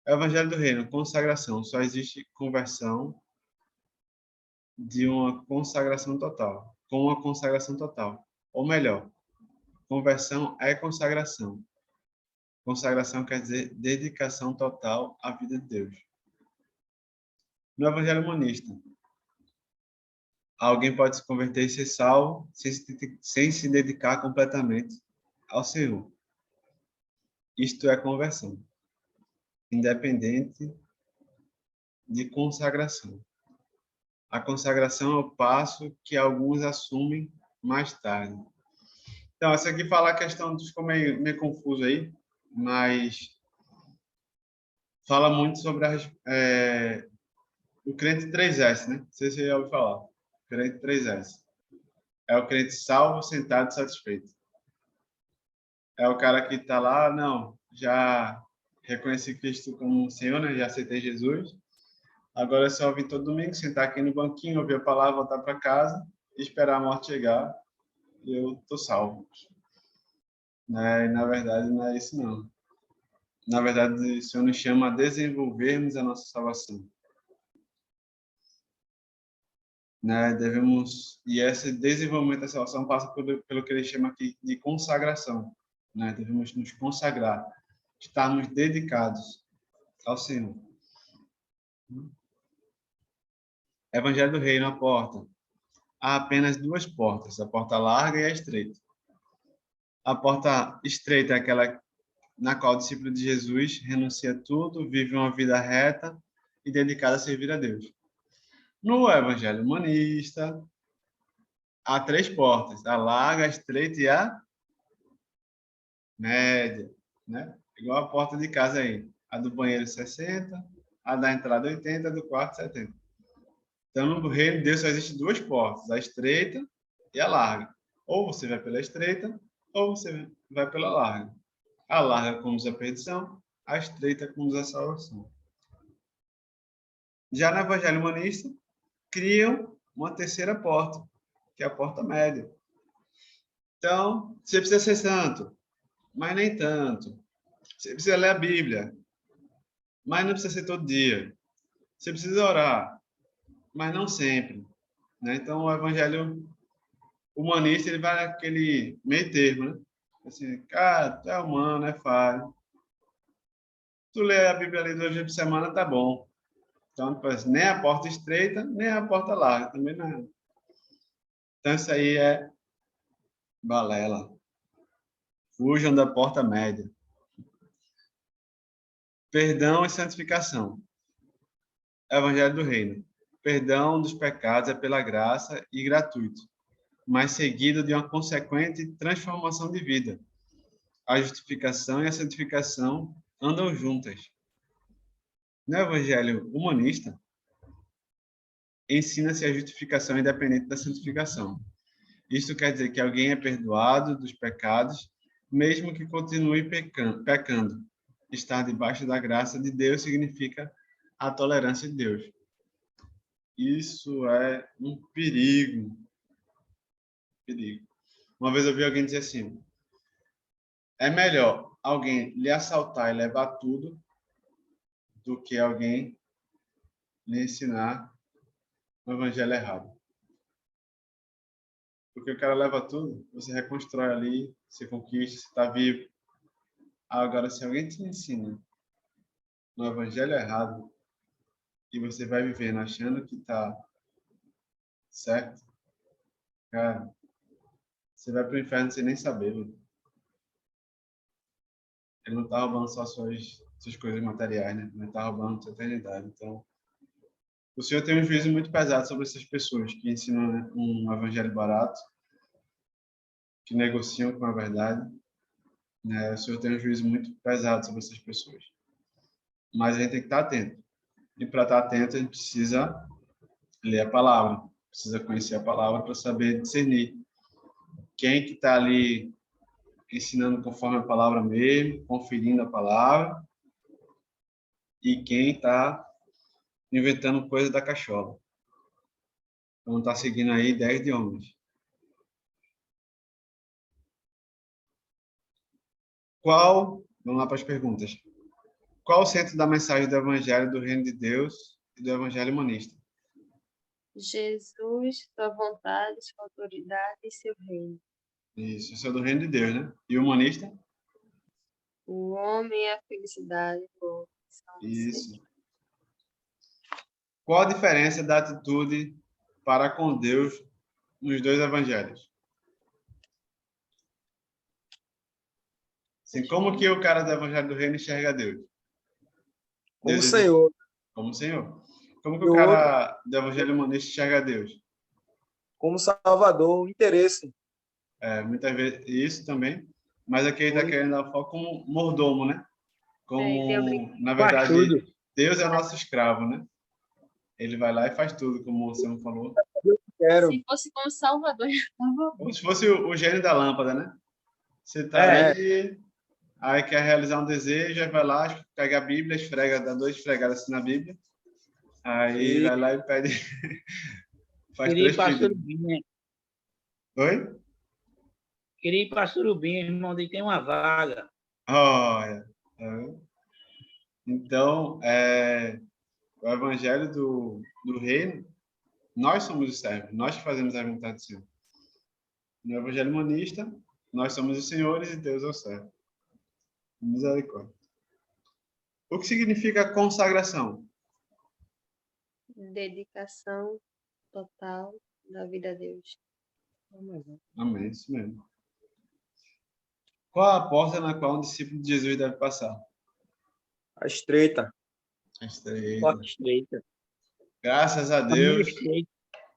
Evangelho do Reino, consagração. Só existe conversão de uma consagração total, com uma consagração total. Ou melhor, conversão é consagração. Consagração quer dizer dedicação total à vida de Deus. No Evangelho monista, alguém pode se converter e ser salvo sem se dedicar completamente ao Senhor. Isto é conversão, independente de consagração. A consagração é o passo que alguns assumem mais tarde. Então, essa aqui fala a questão, ficou meio confuso aí, mas fala muito sobre o crente 3S, né? Não sei se você já ouviu falar. Crente 3S. É o crente salvo, sentado e satisfeito. É o cara que está lá, não, já reconheci Cristo como Senhor, né? Já aceitei Jesus. Agora é só vir todo domingo, sentar aqui no banquinho, ouvir a palavra, voltar para casa e esperar a morte chegar e eu estou salvo. Né? E, na verdade, não é isso, não. Na verdade, o Senhor nos chama a desenvolvermos a nossa salvação. Né? E esse desenvolvimento da salvação passa pelo que ele chama aqui de consagração. Né? Devemos nos consagrar, estarmos dedicados ao Senhor. Evangelho do Reino, a porta. Há apenas duas portas, a porta larga e a estreita. A porta estreita é aquela na qual o discípulo de Jesus renuncia tudo, vive uma vida reta e dedicada a servir a Deus. No Evangelho humanista, há 3 portas: a larga, a estreita e a média, né? Igual a porta de casa aí. A do banheiro 60, a da entrada 80, a do quarto 70. Então, no reino de Deus só existem 2 portas: a estreita e a larga. Ou você vai pela estreita, ou você vai pela larga. A larga conduz à perdição, a estreita conduz à salvação. Já no evangelho humanista, criam uma terceira porta, que é a porta média. Então, você precisa ser santo, mas nem tanto. Você precisa ler a Bíblia, mas não precisa ser todo dia. Você precisa orar, mas não sempre, né? Então, o evangelho humanista, ele vai naquele meio termo, né? Assim, cara, tu é humano, é falho. Tu lê a Bíblia ali 2 vezes por semana, tá bom. Então, nem a porta estreita, nem a porta larga, também não é. Então, isso aí é balela. Fujam da porta média. Perdão e santificação. Evangelho do Reino. Perdão dos pecados é pela graça e gratuito, mas seguido de uma consequente transformação de vida. A justificação e a santificação andam juntas. No Evangelho humanista, ensina-se a justificação independente da santificação. Isso quer dizer que alguém é perdoado dos pecados, mesmo que continue pecando. Estar debaixo da graça de Deus significa a tolerância de Deus. Isso é um perigo. Perigo. Uma vez eu vi alguém dizer assim: é melhor alguém lhe assaltar e levar tudo do que alguém lhe ensinar o evangelho errado. Porque o cara leva tudo, você reconstrói ali, você conquista, você está vivo. Agora, se alguém te ensina no evangelho errado e você vai vivendo achando que está certo, cara, você vai para o inferno sem nem saber. Viu? Ele não está roubando só suas coisas materiais, né? Ele está roubando sua eternidade. Então, o Senhor tem um juízo muito pesado sobre essas pessoas que ensinam um evangelho barato, que negociam com a verdade. Né? O Senhor tem um juízo muito pesado sobre essas pessoas. Mas a gente tem que estar atento. E para estar atento, a gente precisa ler a palavra, precisa conhecer a palavra para saber discernir quem que está ali ensinando conforme a palavra mesmo, conferindo a palavra, e quem está inventando coisa da cachola. Então, está seguindo aí 10 de homens. Vamos lá para as perguntas. Qual o centro da mensagem do Evangelho do Reino de Deus e do Evangelho humanista?
Jesus, sua vontade, sua autoridade e seu reino.
Isso, isso é do Reino de Deus, né? E o humanista?
O homem é a felicidade.
Isso. Qual a diferença da atitude para com Deus nos 2 evangelhos? Assim, como que o cara do Evangelho do Reino enxerga Deus?
Como
Deus
Senhor.
Como Senhor. Como que
E
o
o outro,
cara do Evangelho humanista enxerga Deus?
como Salvador, interesse.
Muitas vezes isso também, mas aqui ele está querendo dar foco como mordomo, né? Como, na
Faz
verdade,
tudo.
Deus é nosso escravo, né? Ele vai lá e faz tudo, como o Sam falou.
Quero.
Se fosse como Salvador,
Como se fosse o gênio da lâmpada, né? Você está
É.
ali, aí quer realizar um desejo, aí vai lá, pega a Bíblia, esfrega, dá 2 esfregadas assim na Bíblia, aí
E
vai lá e pede, faz
Queria ir
3
para
pedidos.
Surubim,
Oi?
queria ir para Surubim, irmão, e tem uma vaga.
Olha. Tá vendo? Então, o evangelho do reino, nós somos os servos, nós que fazemos a vontade do Senhor. No evangelho humanista, nós somos os senhores e Deus é o servo. Misericórdia. O que significa consagração?
dedicação total da vida a Deus.
Amém, isso mesmo. Qual a porta na qual um discípulo de Jesus deve passar?
a estreita.
A estreita.
Porta estreita.
Graças a
Caminho
Deus,
estreito.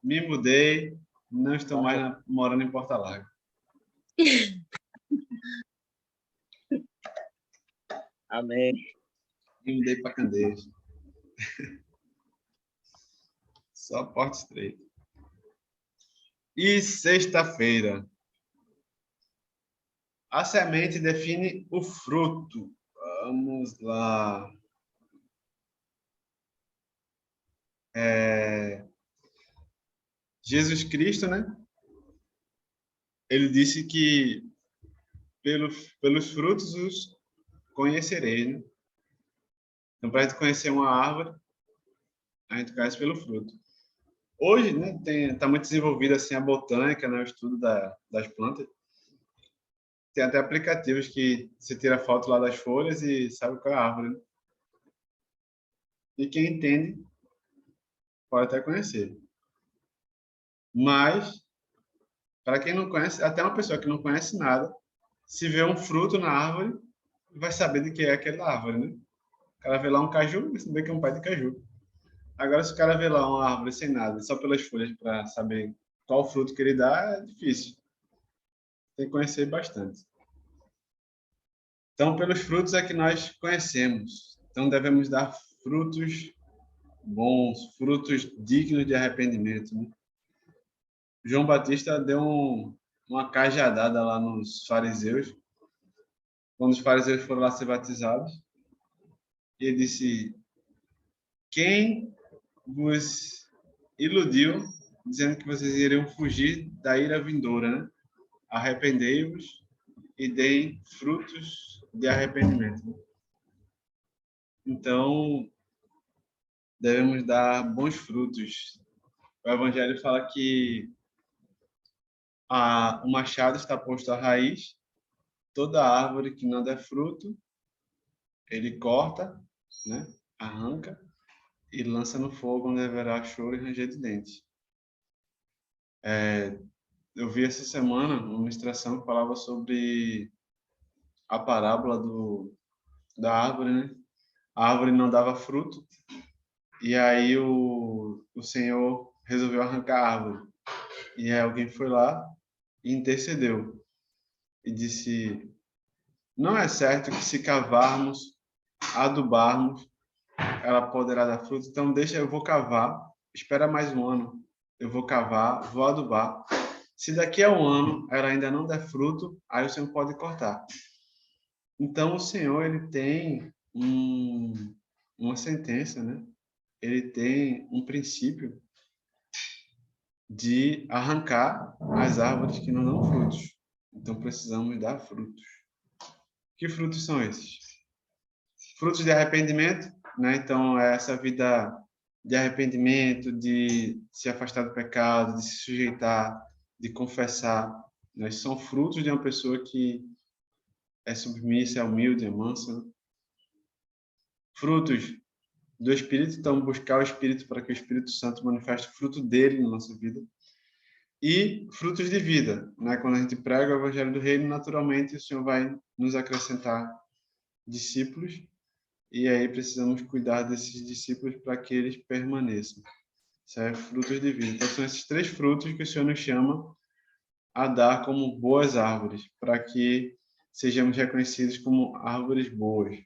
me mudei, Não estou mais morando em Porto Alegre.
Amém.
E mudei para Candeias. Só Porta Estreita. E sexta-feira. A semente define o fruto. Vamos lá. Jesus Cristo, né? Ele disse que pelos frutos os conhecereis, né? Então, para a gente conhecer uma árvore, a gente conhece pelo fruto. Hoje, né, está muito desenvolvida assim, a botânica, né, o estudo das plantas. Tem até aplicativos que você tira foto lá das folhas e sabe qual é a árvore, né? E quem entende pode até conhecer. Mas, para quem não conhece, até uma pessoa que não conhece nada, se vê um fruto na árvore, vai saber de que é aquela árvore, né? O cara vê lá um caju, vai saber que é um pé de caju. Agora, se o cara vê lá uma árvore sem nada, só pelas folhas, para saber qual fruto que ele dá, é difícil. Tem que conhecer bastante. Então, pelos frutos é que nós conhecemos. Então, devemos dar frutos bons, frutos dignos de arrependimento, né? João Batista deu uma cajadada lá nos fariseus, quando os fariseus foram lá ser batizados, e ele disse: quem vos iludiu, dizendo que vocês iriam fugir da ira vindoura, né? Arrependei-vos e deem frutos de arrependimento. Então, devemos dar bons frutos. O Evangelho fala que o machado está posto à raiz, toda árvore que não der fruto, ele corta, né? Arranca e lança no fogo, onde haverá choro e ranger de dentes. Eu vi essa semana uma ministração que falava sobre a parábola da árvore, né? A árvore não dava fruto, e aí o Senhor resolveu arrancar a árvore. E aí alguém foi lá e intercedeu. E disse: não é certo que se cavarmos, adubarmos, ela poderá dar fruto. Então deixa, eu vou cavar, espera mais um ano. Eu vou cavar, vou adubar. Se daqui a um ano ela ainda não der fruto, aí o Senhor pode cortar. Então o Senhor, ele tem uma sentença, né? Ele tem um princípio de arrancar as árvores que não dão frutos. Então precisamos dar frutos. Que frutos são esses? Frutos de arrependimento, né? Então é essa vida de arrependimento, de se afastar do pecado, de se sujeitar, de confessar, né? São frutos de uma pessoa que é submissa, é humilde, é mansa. Frutos do Espírito, então buscar o Espírito para que o Espírito Santo manifeste o fruto dele na nossa vida. E frutos de vida, né? Quando a gente prega o Evangelho do Reino, naturalmente o Senhor vai nos acrescentar discípulos, e aí precisamos cuidar desses discípulos para que eles permaneçam. Certo? Frutos de vida. Então são esses 3 frutos que o Senhor nos chama a dar como boas árvores, para que sejamos reconhecidos como árvores boas.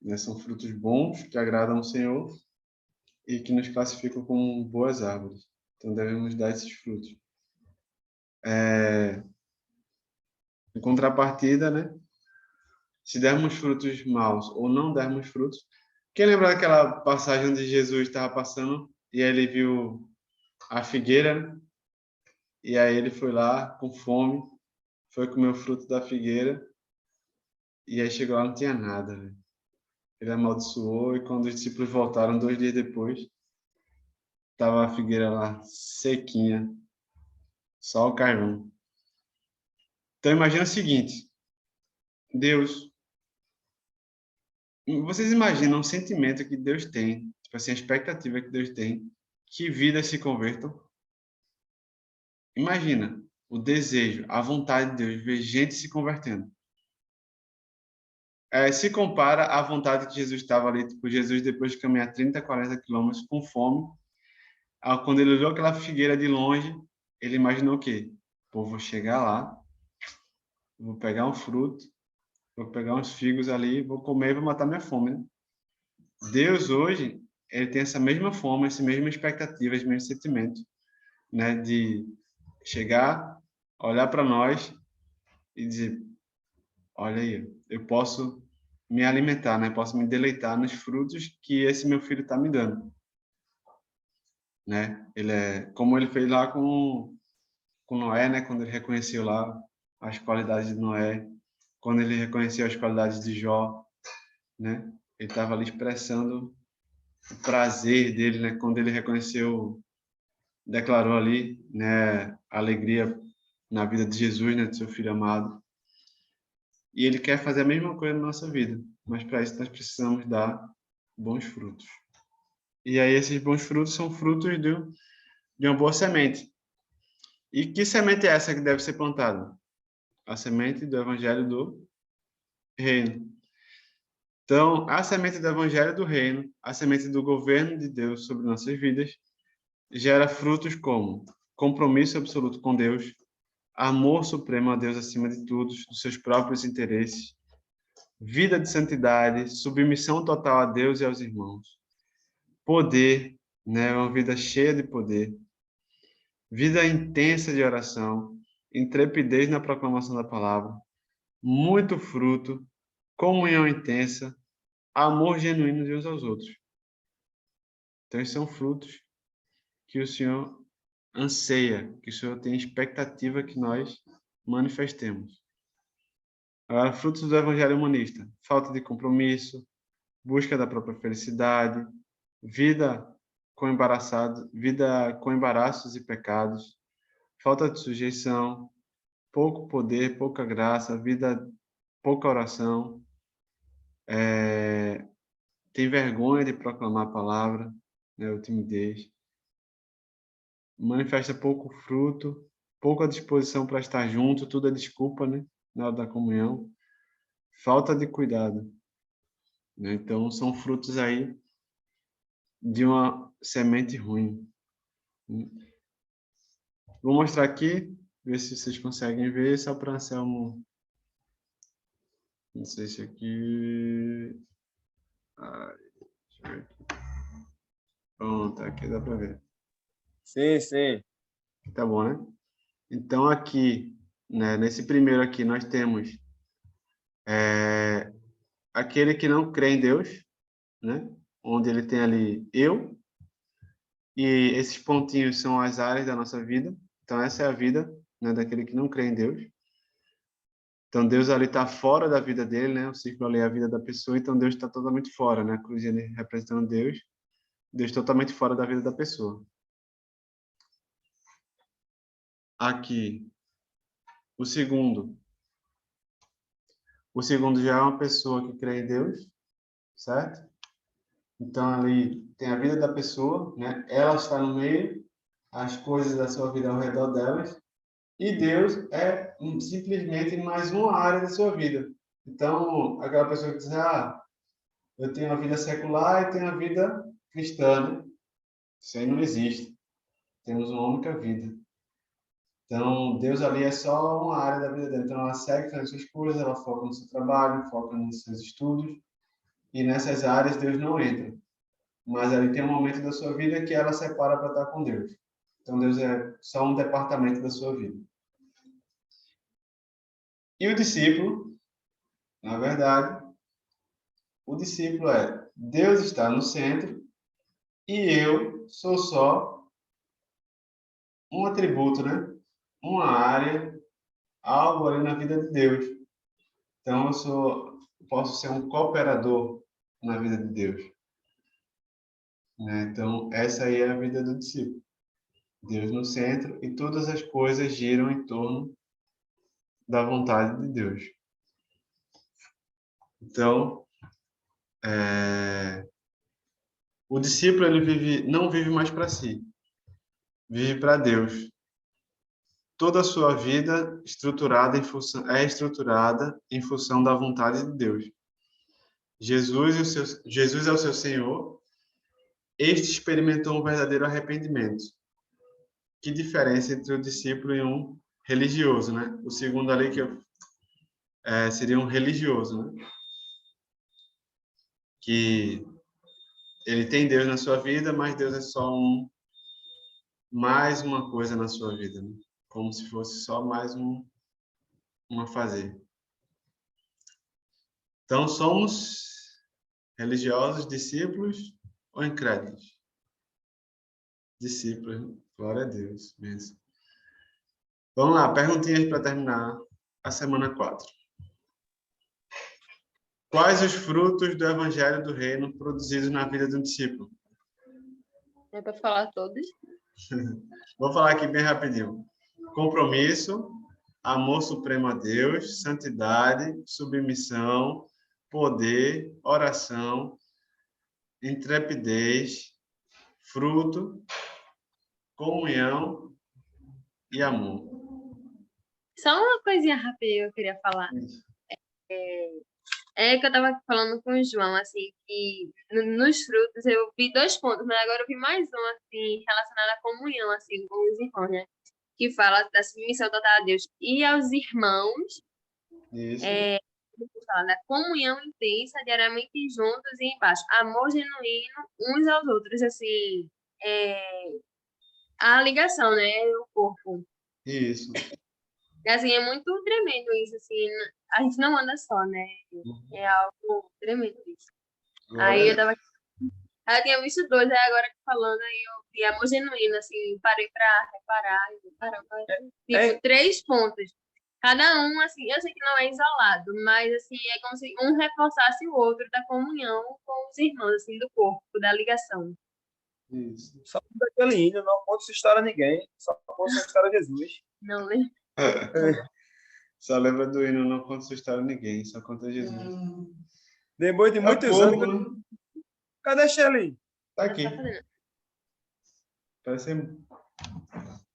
Né? São frutos bons, que agradam ao Senhor e que nos classificam como boas árvores. Então devemos dar esses frutos. Em contrapartida, né? Se dermos frutos maus ou não dermos frutos. Quem lembra daquela passagem onde Jesus estava passando e ele viu a figueira, né? E aí ele foi lá com fome, foi comer o fruto da figueira, e aí chegou lá, não tinha nada, né? Ele amaldiçoou, e quando os discípulos voltaram 2 dias depois, estava a figueira lá sequinha, só o carvão. Então imagina o seguinte: Deus, vocês imaginam o sentimento que Deus tem, tipo assim, a expectativa que Deus tem que vidas se convertam? Imagina o desejo, a vontade de Deus ver gente se convertendo. Se compara à vontade que Jesus estava ali, tipo, Jesus depois de caminhar 30, 40 quilômetros com fome, quando ele olhou aquela figueira de longe, ele imaginou o quê? Pô, vou chegar lá, vou pegar um fruto, vou pegar uns figos ali, vou comer e vou matar minha fome, né? Deus hoje, ele tem essa mesma fome, essa mesma expectativa, esse mesmo sentimento, né? De chegar, olhar para nós e dizer, olha aí, eu posso me alimentar, né? Posso me deleitar nos frutos que esse meu filho está me dando, né? Ele é como ele fez lá com Noé, né? Quando ele reconheceu lá as qualidades de Noé, quando ele reconheceu as qualidades de Jó, né? Ele estava ali expressando o prazer dele, né? Quando ele reconheceu, declarou ali, né? A alegria na vida de Jesus, né? De seu filho amado. E ele quer fazer a mesma coisa na nossa vida, mas para isso nós precisamos dar bons frutos. E aí esses bons frutos são frutos de uma boa semente. E que semente é essa que deve ser plantada? A semente do Evangelho do Reino. Então, a semente do Evangelho do Reino, a semente do governo de Deus sobre nossas vidas, gera frutos como compromisso absoluto com Deus, amor supremo a Deus acima de tudo, dos seus próprios interesses, vida de santidade, submissão total a Deus e aos irmãos, poder, né, uma vida cheia de poder, vida intensa de oração, intrepidez na proclamação da palavra, muito fruto, comunhão intensa, amor genuíno de uns aos outros. Então, esses são frutos que o Senhor anseia, que o Senhor tem expectativa que nós manifestemos. Agora, frutos do Evangelho humanista: falta de compromisso, busca da própria felicidade, vida com embaraços e pecados, falta de sujeição, pouco poder, pouca graça, pouca oração, tem vergonha de proclamar a palavra, né, timidez, manifesta pouco fruto, pouca disposição para estar junto, tudo é desculpa, né, na hora da comunhão, falta de cuidado, né? Então são frutos aí de uma semente ruim. Vou mostrar aqui, ver se vocês conseguem ver, só para Anselmo. Não sei se aqui. Deixa eu ver aqui. Pronto, aqui dá para ver.
Sim, sim.
Tá bom, né? Então, aqui, né, nesse primeiro aqui, nós temos aquele que não crê em Deus, né? Onde ele tem ali eu, e esses pontinhos são as áreas da nossa vida. Então, essa é a vida, né, daquele que não crê em Deus. Então, Deus ali está fora da vida dele, né? O círculo ali é a vida da pessoa, então Deus está totalmente fora, né? A cruz representando Deus, Deus totalmente fora da vida da pessoa. Aqui, o segundo já é uma pessoa que crê em Deus, certo? Então, ali tem a vida da pessoa, né? Ela está no meio, as coisas da sua vida ao redor delas, e Deus é simplesmente mais uma área da sua vida. Então, aquela pessoa que diz, eu tenho a vida secular e tenho a vida cristã, né? Isso aí não existe. Temos uma única vida. Então, Deus ali é só uma área da vida dela. Então, ela segue fazendo suas coisas, ela foca no seu trabalho, foca nos seus estudos, e nessas áreas Deus não entra. Mas ali tem um momento da sua vida que ela separa para estar com Deus. Então, Deus é só um departamento da sua vida. E o discípulo, na verdade, o discípulo é Deus está no centro e eu sou só um atributo, né? Uma área, algo ali na vida de Deus. Então, posso ser um cooperador na vida de Deus. Né? Então, essa aí é a vida do discípulo. Deus no centro e todas as coisas giram em torno da vontade de Deus. Então, o discípulo ele não vive mais para si, vive para Deus. Toda a sua vida é estruturada em função da vontade de Deus. Jesus é o seu Senhor. Este experimentou um verdadeiro arrependimento. que diferença entre o discípulo e um religioso, né? O segundo ali seria um religioso, né? Que ele tem Deus na sua vida, mas Deus é só mais uma coisa na sua vida, né? Como se fosse só mais um a fazer. Então, somos religiosos, discípulos ou incrédulos? Discípulos, glória a Deus mesmo. Vamos lá, perguntinhas para terminar a semana 4. Quais os frutos do Evangelho do Reino produzidos na vida de um discípulo?
É para falar todos?
Vou falar aqui bem rapidinho. Compromisso, amor supremo a Deus, santidade, submissão, poder, oração, intrepidez, fruto, comunhão e amor.
Só uma coisinha rapidinho que eu queria falar. É que eu estava falando com o João, assim, que nos frutos eu vi 2 pontos, mas agora eu vi mais um, assim, relacionado à comunhão, assim, com os irmãos, né? Que fala da submissão total a Deus e aos irmãos,
Isso.
fala da comunhão intensa, diariamente juntos e embaixo. Amor genuíno uns aos outros, assim, a ligação, né? O corpo.
Isso.
E, assim, é muito tremendo isso, assim, a gente não anda só, né? É algo tremendo isso. Aí eu tinha visto 2, aí agora que falando, aí eu vi amor genuíno, assim, parei pra reparar, caramba, tipo, 3 pontos. Cada um, assim, eu sei que não é isolado, mas, assim, é como se um reforçasse o outro da comunhão com os irmãos, assim, do corpo, da ligação.
Isso.
Só daquele hino, não conta essa história a ninguém, só conta essa história a Jesus.
Não, né?
Só lembra do hino, não conta sua história a ninguém, só conta Jesus.
Depois de muitos
pouco,
anos.
né?
Cadê Shelly?
Tá aqui.
Não tá fazendo.
Parece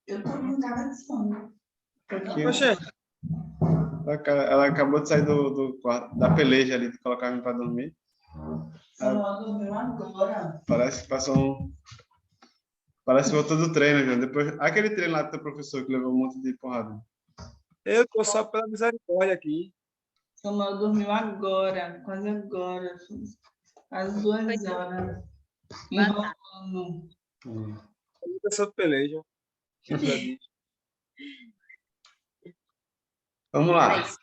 Eu tô com cara de sono.
aqui.
Oxê,
Ela acabou de sair do quarto, da peleja ali, de colocar a para dormir.
Ela dormiu agora.
Parece que Parece que voltou do treino, já. Depois, aquele treino lá do teu professor que levou um monte de porrada.
eu tô só pela misericórdia aqui.
Samuel dormiu agora, quase agora. Às 2 horas. Enrolando.
Eu sou de peleja.
Vamos
Era
lá.
isso.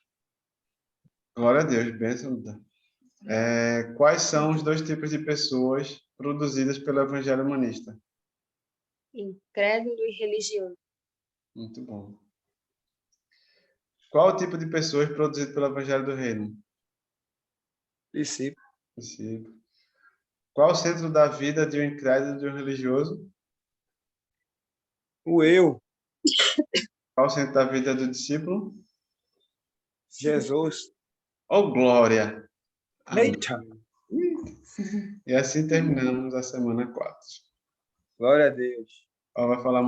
Glória a Deus, bênção. Quais são os 2 tipos de pessoas produzidas pelo Evangelho Humanista?
Incrédulo e religioso.
Muito bom. Qual o tipo de pessoas produzido pelo Evangelho do Reino?
Discípulo.
Discípulo. Qual o centro da vida de um incrédulo e de um religioso?
O eu,
Qual o centro da vida do discípulo?
Jesus.
Oh, glória! Amém.
Eita.
E assim terminamos a semana 4.
Glória a Deus.
Vai falar